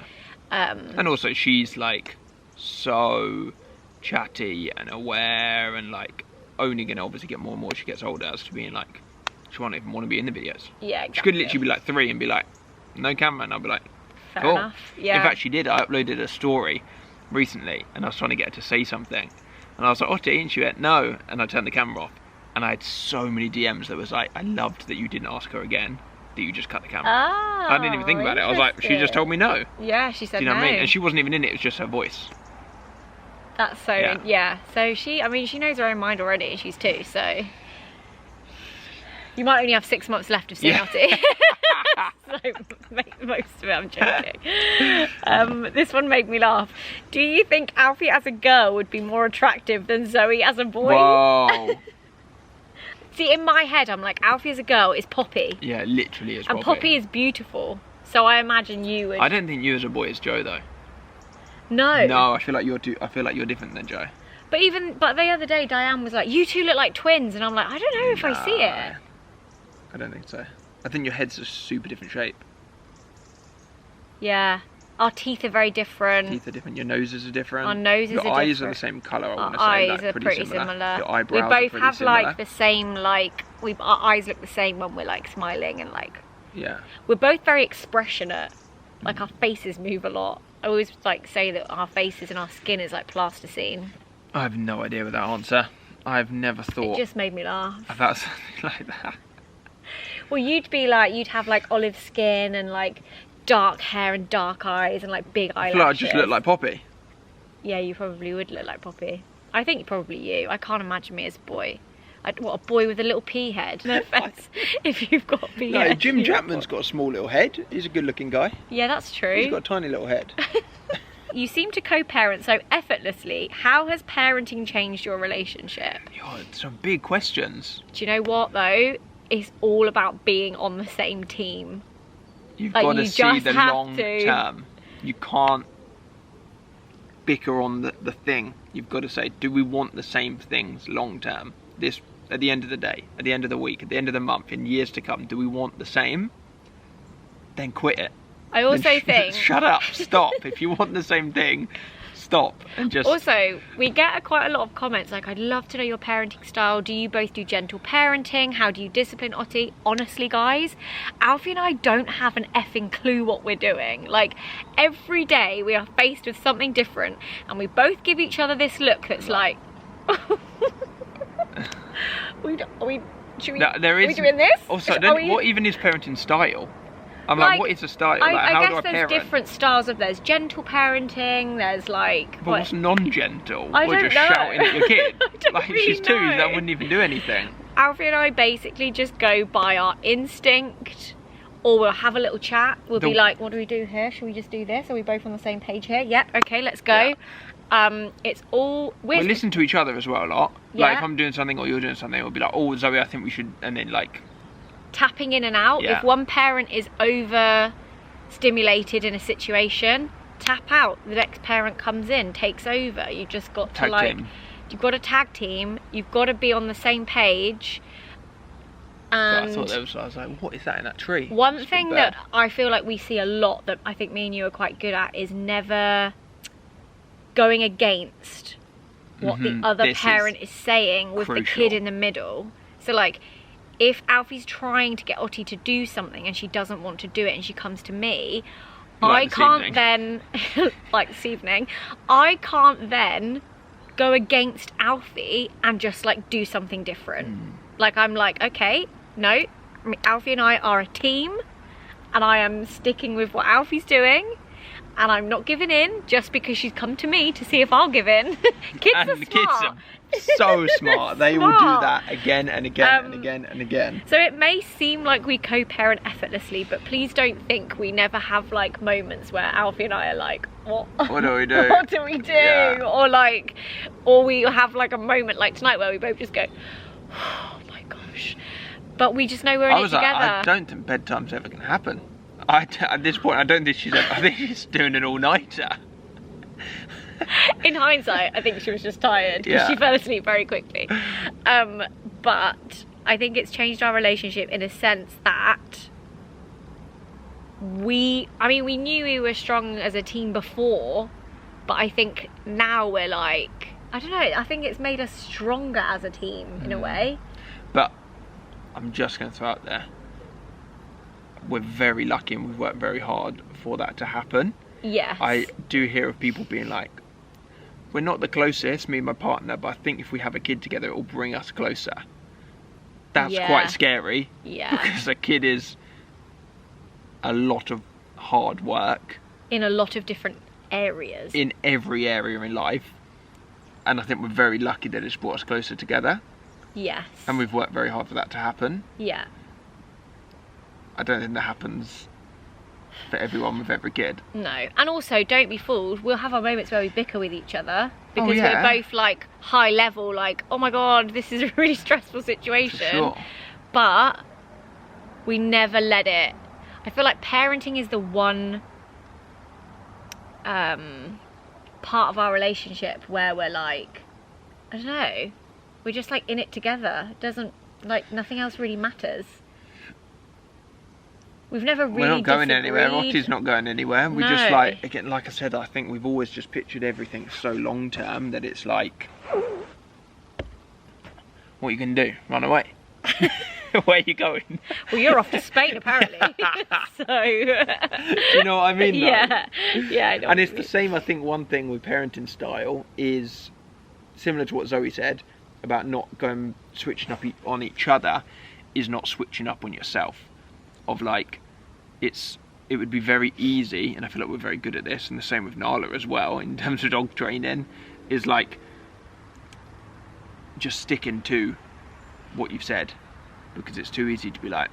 And also she's like so chatty and aware, and like only gonna obviously get more and more as she gets older, as to being like, she won't even want to be in the videos. Yeah, exactly. She could literally be like 3 and be like, no camera, and I'll be like, Fair cool. enough. Yeah. In fact, she did. I uploaded a story recently, and I was trying to get her to say something, and I was like, Ottie, and she went, no, and I turned the camera off, and I had so many DMs that was like, I loved that you didn't ask her again, that you just cut the camera. Oh, I didn't even think about it. I was like, she just told me no. Yeah, she said Do you know no. what I mean? And she wasn't even in it. It was just her voice. That's so, yeah. So she knows her own mind already. She's 2, so you might only have 6 months left of seeing Ottie. So make the most of it. I'm joking. This one made me laugh. Do you think Alfie as a girl would be more attractive than Zoe as a boy? Whoa. See, in my head, I'm like, Alfie as a girl is Poppy. Yeah, literally is And Poppy is beautiful. So I imagine you would. I don't think you as a boy is Joe though. No. No, I feel like you're different than Joe. But the other day, Diane was like, you 2 look like twins, and I'm like, I don't know if I see it. I don't think so. I think your head's a super different shape. Yeah. Our teeth are very different. Teeth are different. Your noses are different. Our noses your are eyes different. are the same colour. I want to Our say eyes are pretty similar. Your eyebrows we are both pretty have similar. like the same, like our eyes look the same when we're like smiling, and like we're both very expressionate. Like our faces move a lot. I always like say that our faces and our skin is like plasticine. I have no idea with that answer. I've never thought. It just made me laugh about something like that. Well, you'd have like olive skin and like dark hair and dark eyes and like big eyelashes. I feel like I just look like Poppy. Yeah, you probably would look like Poppy. I think probably you. I can't imagine me as a boy. What, a boy with a little pea head? No offence if you've got a pea head. No, Jim Chapman's got a small little head. He's a good looking guy. Yeah, that's true. He's got a tiny little head. You seem to co-parent so effortlessly. How has parenting changed your relationship? God, some big questions. Do you know what though? It's all about being on the same team. You've Like, got to you see just the have long to. term. You can't bicker on the thing. You've got to say, do we want the same things long term? This, at the end of the day, at the end of the week, at the end of the month, in years to come, do we want the same? Then quit it. I also think... Shut up, stop. If you want the same thing, stop. And just... Also, we get quite a lot of comments like, I'd love to know your parenting style. Do you both do gentle parenting? How do you discipline Ottie? Honestly, guys, Alfie and I don't have an effing clue what we're doing. Like, every day we are faced with something different, and we both give each other this look that's like, Should we, No, there are is. we doing this? Also, Are what even is parenting style? I'm like, what is a style? Like, how I do I guess there's parent? different styles of. There's gentle parenting. There's like. But what's non-gentle? I Or don't just know. shouting at your kid? I don't Like, really she's 2, know. that wouldn't even do anything. Alfie and I basically just go by our instinct, or we'll have a little chat. We'll be like, what do we do here? Should we just do this? Are we both on the same page here? Yep, okay, let's go. Yeah. It's all... We listen to each other as well a lot. Yeah. Like, if I'm doing something or you're doing something, we'll be like, oh, Zoe, I think we should... And then, like... tapping in and out. Yeah. If one parent is over-stimulated in a situation, tap out. The next parent comes in, takes over. You just got to, Tag like... team. You've got to tag team. You've got to be on the same page. And So I thought there was... I was like, what is that in that tree? one It's thing big that bird. I feel like we see a lot that I think me and you are quite good at is never going against what the other This is parent is saying with the crucial. kid in the middle. So like, if Alfie's trying to get Ottie to do something and she doesn't want to do it and she comes to me, Like I this can't evening. then, like this evening, I can't then go against Alfie and just like do something different. Like I'm like, okay, no, I mean, Alfie and I are a team and I am sticking with what Alfie's doing and I'm not giving in just because she's come to me to see if I'll give in. Kids And are the smart. kids are so smart. They will do Smart. that again and again and again and again. So it may seem like we co-parent effortlessly, but please don't think we never have like moments where Alfie and I are like, what? What do we do? What do we do? Yeah. Or like, or we have like a moment like tonight where we both just go, oh my gosh. But we just know we're in I it was together. like, I don't think bedtime's ever going to happen. At this point, I don't think she's ever... I think she's doing an all-nighter. In hindsight, I think she was just tired because Yeah. she fell asleep very quickly. But I think it's changed our relationship in a sense that we knew we were strong as a team before, but I think now we're like, I don't know, I think it's made us stronger as a team in a way. But I'm just going to throw out there, we're very lucky and we've worked very hard for that to happen. Yes. I do hear of people being like, we're not the closest, me and my partner, but I think if we have a kid together, it will bring us closer. That's Yeah. quite scary. Yeah. Because a kid is a lot of hard work In a lot of different areas. in every area in life. And I think we're very lucky that it's brought us closer together. Yes. And we've worked very hard for that to happen. Yeah. I don't think that happens for everyone with every kid. No. And also, don't be fooled, we'll have our moments where we bicker with each other because yeah. we're both like high level, like, oh my god, this is a really stressful situation. For sure. But we never let it. I feel like parenting is the one part of our relationship where we're like, I don't know, we're just like in it together. It doesn't, like, nothing else really matters. We've never really We're not going anywhere. disagreed. Ottie's not going anywhere. We No. just like, again, like I said, I think we've always just pictured everything so long term that it's like, what are you going to do? Run away? Where are you going? Well, you're off to Spain apparently. So. Do you know what I mean? Though? Yeah, yeah. I know And what it's you the mean. same, I think, one thing with parenting style is similar to what Zoe said about not going switching up on each other, is not switching up on yourself. Of like, it would be very easy, and I feel like we're very good at this, and the same with Nala as well, in terms of dog training, is like just sticking to what you've said, because it's too easy to be like,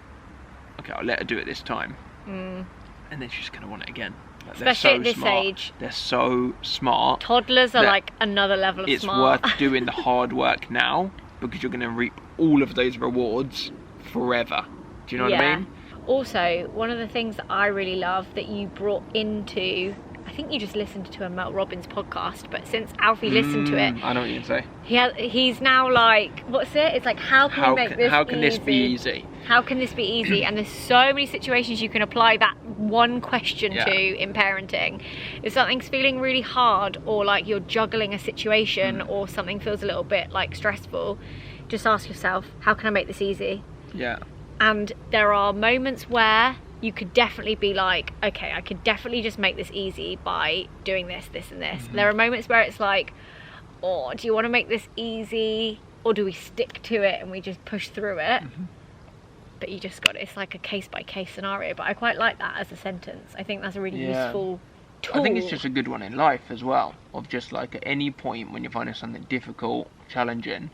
okay, I'll let her do it this time, and then she's going to want it again. Like, Especially they're so at this smart. age. They're so smart. Toddlers are that like another level of it's smart. worth doing the hard work now, because you're going to reap all of those rewards forever. Do you know what I mean? Also, one of the things that I really love that you brought into, I think you just listened to a Mel Robbins podcast, but since Alfie listened to it, I know what you're going to say. he's now like, what's it? It's like, how can we make this easy? How can this be easy? How can this be easy? And there's so many situations you can apply that one question Yeah. to in parenting. If something's feeling really hard, or like you're juggling a situation, or something feels a little bit like stressful, just ask yourself, how can I make this easy? Yeah. And there are moments where you could definitely be like, okay, I could definitely just make this easy by doing this, this and this. There are moments where it's like, oh, do you want to make this easy, or do we stick to it and we just push through it? But you just got, it's like a case-by-case scenario. But I quite like that as a sentence. I think that's a really useful tool. I think it's just a good one in life as well, of just like at any point when you're finding something difficult, challenging,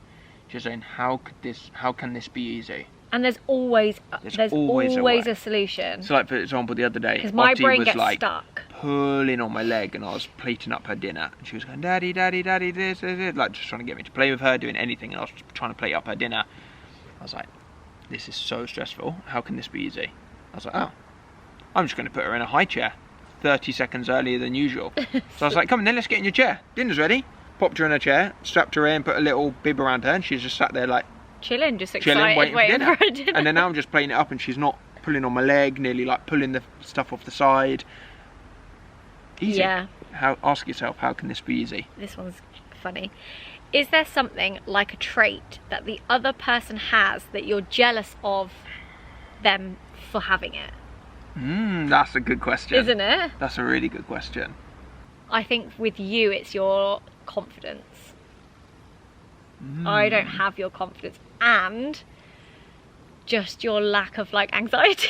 just saying, how can this be easy? And there's always a a solution. So like, for example, the other day, Because my Ottie brain was gets like stuck. pulling on my leg, and I was plating up her dinner, and she was going, daddy, daddy, daddy, this, like just trying to get me to play with her, doing anything, and I was trying to plate up her dinner. I was like, this is so stressful, how can this be easy? I was like, oh, I'm just going to put her in a high chair 30 seconds earlier than usual. So I was like, come on then, let's get in your chair, dinner's ready. Popped her in her chair, strapped her in, put a little bib around her, and she's just sat there like chilling, just excited, waiting for her dinner. And then now I'm just playing it up, and she's not pulling on my leg, nearly like pulling the stuff off the side. Easy. Yeah. Ask yourself, how can this be easy? This one's funny. Is there something like a trait that the other person has that you're jealous of them for having it? That's a good question. Isn't it? That's a really good question. I think with you, it's your confidence. I don't have your confidence, and just your lack of like anxiety.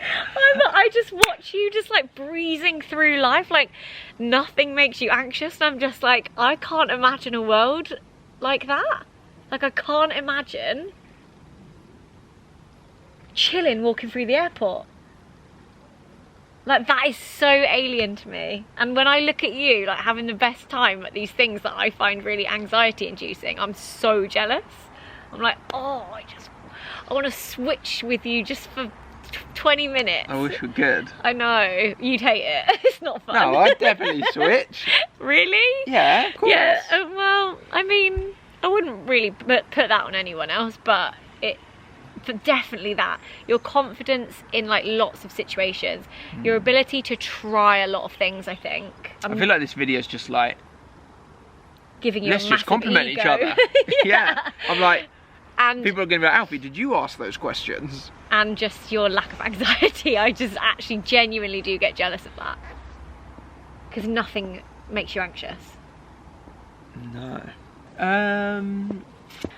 I just watch you just like breezing through life, like nothing makes you anxious, and I'm just like, I can't imagine a world like that. Like, I can't imagine chilling walking through the airport. Like, that is so alien to me. And when I look at you, like, having the best time at these things that I find really anxiety inducing, I'm so jealous. I'm like, oh, I want to switch with you just for 20 minutes. I wish we could. I know, you'd hate it. It's not fun. No, I'd definitely switch. Really? Yeah, of course. Yeah, well, I mean, I wouldn't really put that on anyone else, but definitely that. Your confidence in like lots of situations, your ability to try a lot of things, I think. I feel like this video is just like, giving you let's a just compliment ego. each other. Yeah. I'm like, and people are going to be like, Alfie, did you ask those questions? And just your lack of anxiety. I just actually genuinely do get jealous of that. Because nothing makes you anxious. No.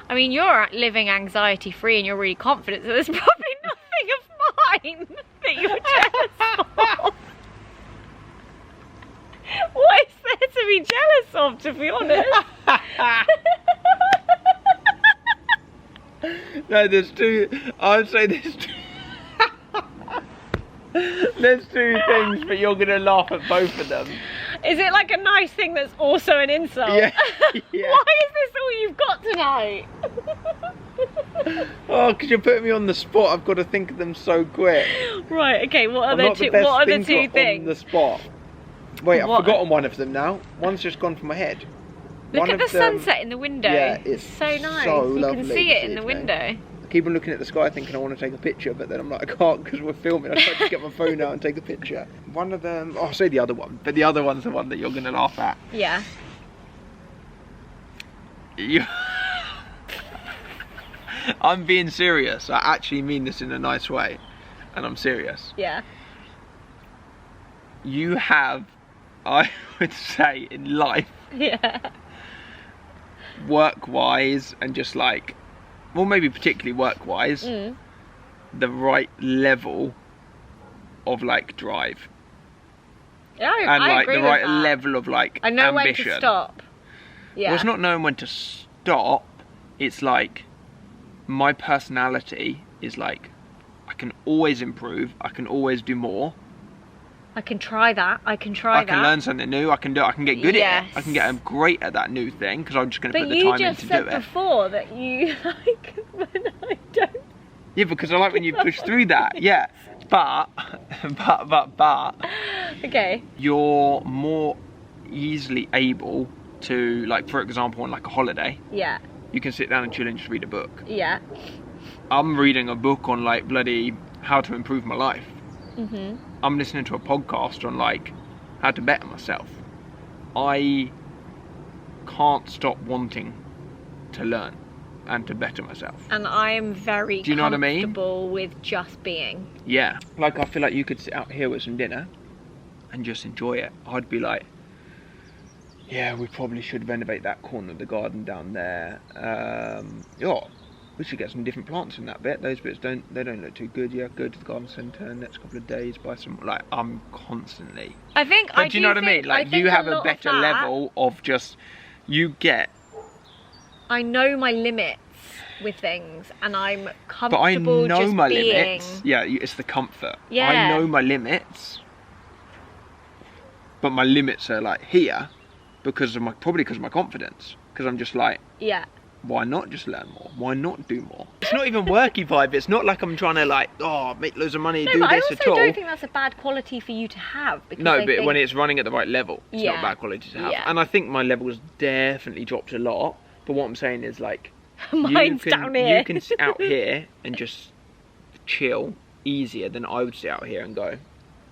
I mean, you're living anxiety free and you're really confident, so there's probably nothing of mine that you're jealous of. What is there to be jealous of, to be honest? No, there's two. I would say there's two. There's two things, but you're gonna laugh at both of them. Is it like a nice thing that's also an insult? Yeah. Yeah. Why is this all you've got tonight? Oh, because you're putting me on the spot. I've got to think of them so quick. Right. Okay. What are I'm the not two? the best What are the two thinker things? on the spot. Wait, What? I've forgotten one of them now. One's just gone from my head. Look One at the of them- sunset in the window. Yeah, it's so nice. so You lovely can see it this in the evening. window. I keep on looking at the sky thinking I want to take a picture, but then I'm like, I can't because we're filming. I try to get my phone out and take a picture. One of them, oh, I'll say the other one, but the other one's the one that you're going to laugh at. Yeah. You... I'm being serious. I actually mean this in a nice way, and I'm serious. Yeah. You have, I would say, in life, Yeah. work-wise and just like, well, maybe particularly work-wise, the right level of like drive. Yeah, And I like agree the with right that. level of like I know ambition. when to stop. Yeah. Well, it's not knowing when to stop. It's like my personality is like, I can always improve. I can always do more. I can try that. I can try I can learn something new. I can get good at it. I can get great at that new thing because I'm just going to put the time in to do it. But you just said before that you like when I don't. Yeah, because I like when you push through that. Yeah, but Okay. you're more easily able to, like, for example, on like a holiday, Yeah. you can sit down and chill and just read a book. Yeah. I'm reading a book on like bloody how to improve my life. I'm listening to a podcast on like how to better myself. I can't stop wanting to learn and to better myself. And I am very Do you know what I mean? comfortable with just being. Yeah, like I feel like you could sit out here with some dinner and just enjoy it. I'd be like, yeah, we probably should renovate that corner of the garden down there. Yeah, we should get some different plants in that bit. Those bits don't look too good. Yeah, go to the garden centre next couple of days, buy some. Like, I'm constantly. I think. But do you know what I mean? Like, you have a better level of just. You get. I know my limits with things, and I'm comfortable. But I know just my being... limits. Yeah, it's the comfort. Yeah. I know my limits, but my limits are like here because of probably because of my confidence. Because I'm just like, yeah. Why not just learn more? Why not do more? It's not even worky vibe. It's not like I'm trying to like, make loads of money, do this at all. I also don't think that's a bad quality for you to have. Because no, but when it's running at the right level, it's not Yeah. bad quality to have. Yeah. And I think my level's definitely dropped a lot. But what I'm saying is like, Mine's down here. You can sit out here and just chill easier than I would sit out here and go,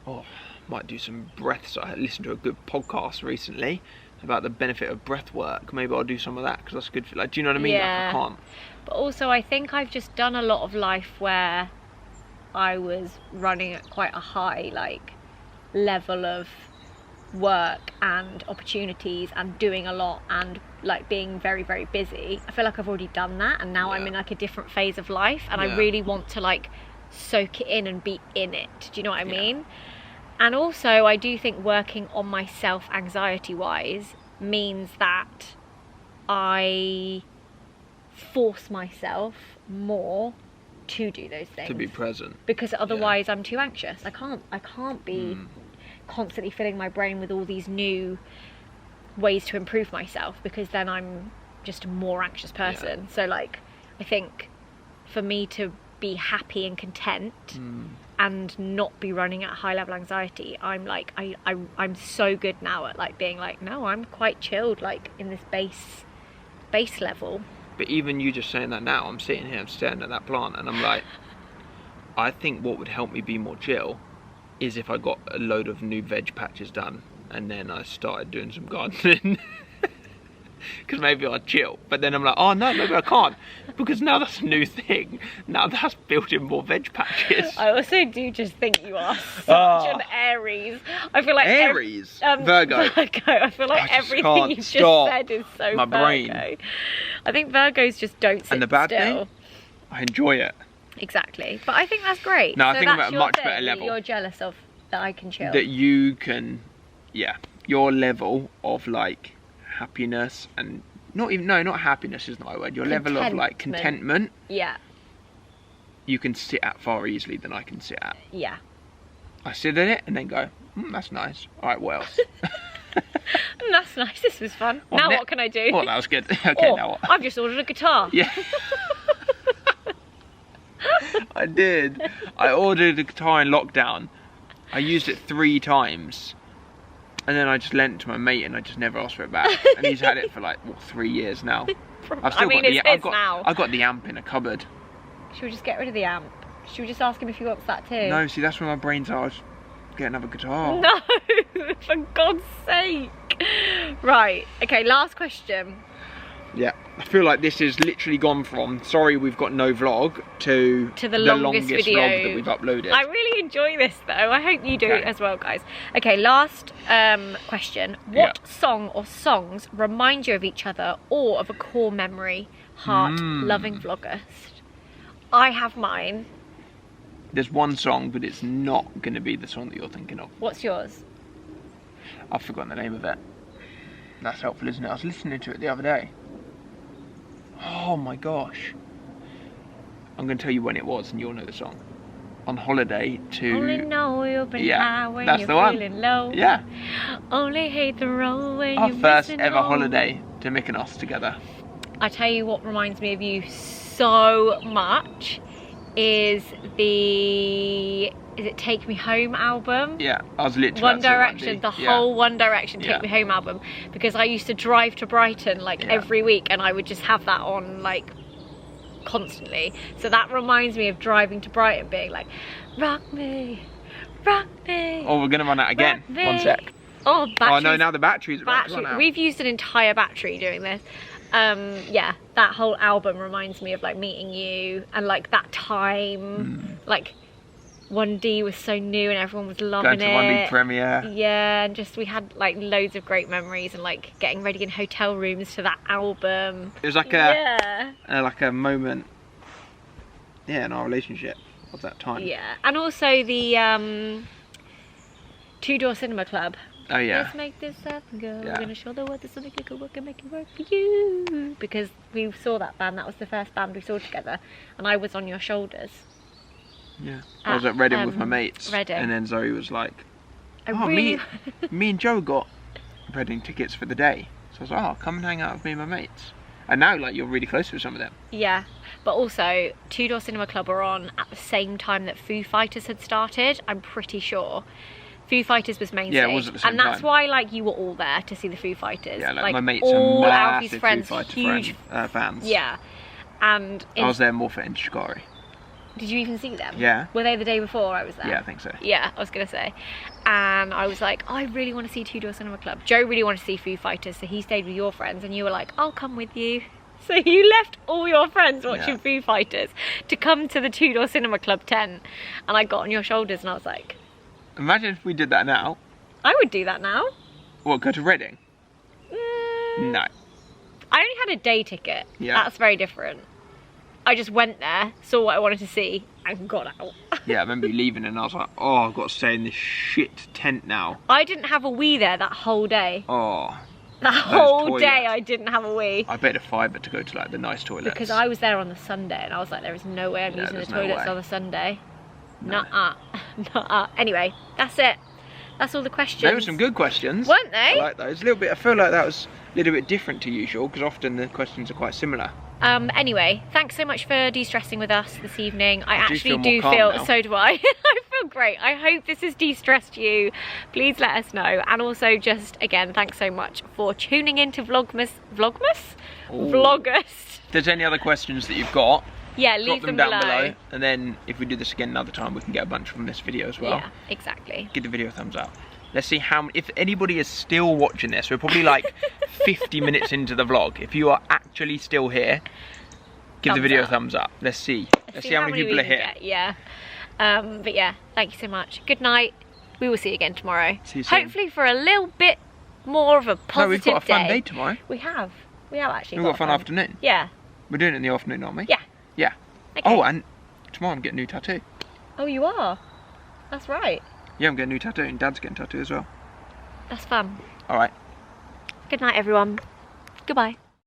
oh, might do some breaths. I listened to a good podcast recently about the benefit of breath work. Maybe I'll do some of that because that's good for, like, do you know what I mean? Yeah. Like, I can't. But also I think I've just done a lot of life where I was running at quite a high like level of work and opportunities and doing a lot and like being very, very busy. I feel like I've already done that, and now I'm in like a different phase of life, and I really want to like soak it in and be in it. Do you know what I mean? And also I do think working on myself anxiety wise means that I force myself more to do those things, To be present. because otherwise I'm too anxious. I can't be constantly filling my brain with all these new ways to improve myself, because then I'm just a more anxious person. So like I think for me to be happy and content and not be running at high level anxiety, I'm like I'm so good now at like being like, no, I'm quite chilled like in this base level. But even you just saying that now, I'm sitting here, I'm staring at that plant, and I'm like, I think what would help me be more chill is if I got a load of new veg patches done and then I started doing some gardening. Because maybe I'd chill, but then I'm like, oh no, maybe I can't, because now that's a new thing. Now that's building more veg patches. I also do just think you are such an Aries. I feel like Aries? Virgo. I feel like everything you've just said is so My Virgo. brain. I think Virgos just don't sit And the bad still. thing, I enjoy it. Exactly, but I think that's great. No, I so think I'm that's at a your much thing better that level. You're jealous of that I can chill. That you can, your level of like happiness and not happiness is not a word. Your level of like contentment. Yeah. You can sit at far easily than I can sit at. Yeah. I sit at it and then go, that's nice. All right, what else? That's nice. This was fun. Well, now what can I do? Oh, that was good. Okay, now what? I've just ordered a guitar. Yeah. I did. I ordered a guitar in lockdown. I used it 3 times. And then I just lent it to my mate and I just never asked for it back. And he's had it for like, 3 years now. I've still I've got the amp in a cupboard. Should we just get rid of the amp? Should we just ask him if he wants that too? No, see, that's where my brains are. Just get another guitar. No, for God's sake. Right, okay, last question. Yeah, I feel like this has literally gone from sorry we've got no vlog to the longest video vlog that we've uploaded. I really enjoy this though. I hope you do as well, guys. Okay, last question. What song or songs remind you of each other or of a core memory? Heart loving Vlogust. I have mine. There's one song, but it's not going to be the song that you're thinking of. What's yours? I've forgotten the name of it. That's helpful, isn't it? I was listening to it the other day. Oh my gosh. I'm going to tell you when it was and you'll know the song. On holiday to... Only know you've been high when that's you're the one. feeling low. Yeah. Only hate the road when Our you're first missing ever home. holiday to Mykonos together. I tell you what reminds me of you so much is it Take Me Home album? Yeah, I was literally One Direction, the whole One Direction Take Me Home album, because I used to drive to Brighton like every week and I would just have that on like constantly. So that reminds me of driving to Brighton being like, rock me, rock me. Oh, we're going to run out again. One sec. Oh, batteries. Oh no, now the battery's about to run out. We've used an entire battery doing this. Yeah, that whole album reminds me of like meeting you and like that time, like 1D was so new and everyone was loving Going to 1D premiere. Yeah, and just we had like loads of great memories and like getting ready in hotel rooms to that album. It was like a moment, yeah, in our relationship of that time. Yeah, and also the Two-Door Cinema Club. Oh yeah. Let's make this happen, girl. Yeah. We're gonna show the world this will make it work and make it work for you. Because we saw that band. That was the first band we saw together, and I was on your shoulders. Yeah. I was at Reading with my mates. Reading. And then Zoe was like, Really... me and Joe got Reading tickets for the day. So I was like, oh, come and hang out with me and my mates. And now, like, you're really close with some of them. Yeah, but also Two-Door Cinema Club were on at the same time that Foo Fighters had started. I'm pretty sure. Foo Fighters was main Yeah, stage, it was at the same and that's time. why like you were all there to see the Foo Fighters. Yeah, like my mates all are Alfie's massive friends, Foo Fighter huge fans. Yeah, and I was there more for Shikari. did you even see them? Yeah. Were they the day before I was there? Yeah, I think so. Yeah, I was gonna say, and I was like, I really want to see Two-Door Cinema Club. Joe really wanted to see Foo Fighters, so he stayed with your friends, and you were like, I'll come with you. So you left all your friends watching Foo Fighters to come to the Two-Door Cinema Club tent, and I got on your shoulders, and I was like, imagine if we did that now. I would do that now. What, go to Reading? No. I only had a day ticket. Yeah. That's very different. I just went there, saw what I wanted to see, and got out. Yeah, I remember you leaving and I was like, oh, I've got to stay in this shit tent now. I didn't have a wee there that whole day. Oh. That whole toilets. day I didn't have a wee. I paid a fiver to go to like the nice toilets. Because I was there on the Sunday, and I was like, there is no way I'm using the there's no toilets way. on a Sunday. No. Nuh-uh. Nuh-uh. Anyway, that's it. That's all the questions. There were some good questions. Weren't they? I like those. A little bit. I feel like that was a little bit different to usual because often the questions are quite similar. Anyway, thanks so much for de-stressing with us this evening. I actually do feel now. so do I. I feel great. I hope this has de-stressed you. Please let us know. And also just, again, thanks so much for tuning into Vlogust. If there's any other questions that you've got, Yeah, drop leave them them down below. below. And then if we do this again another time, we can get a bunch from this video as well. Yeah, exactly. Give the video a thumbs up. Let's see how, if anybody is still watching this, we're probably like 50 minutes into the vlog. If you are actually still here, give the video a thumbs up. Let's see. Let's see how many people we are can here. get, yeah. But yeah, thank you so much. Good night. We will see you again tomorrow. See you soon. Hopefully for a little bit more of a positive No, we've got a fun day tomorrow. We have. We have actually We've got a fun afternoon. Yeah. We're doing it in the afternoon, aren't we? Yeah. Yeah. Okay. Oh, and tomorrow I'm getting a new tattoo. Oh, you are? That's right. Yeah, I'm getting a new tattoo and Dad's getting a tattoo as well. That's fun. Alright. Good night, everyone. Goodbye.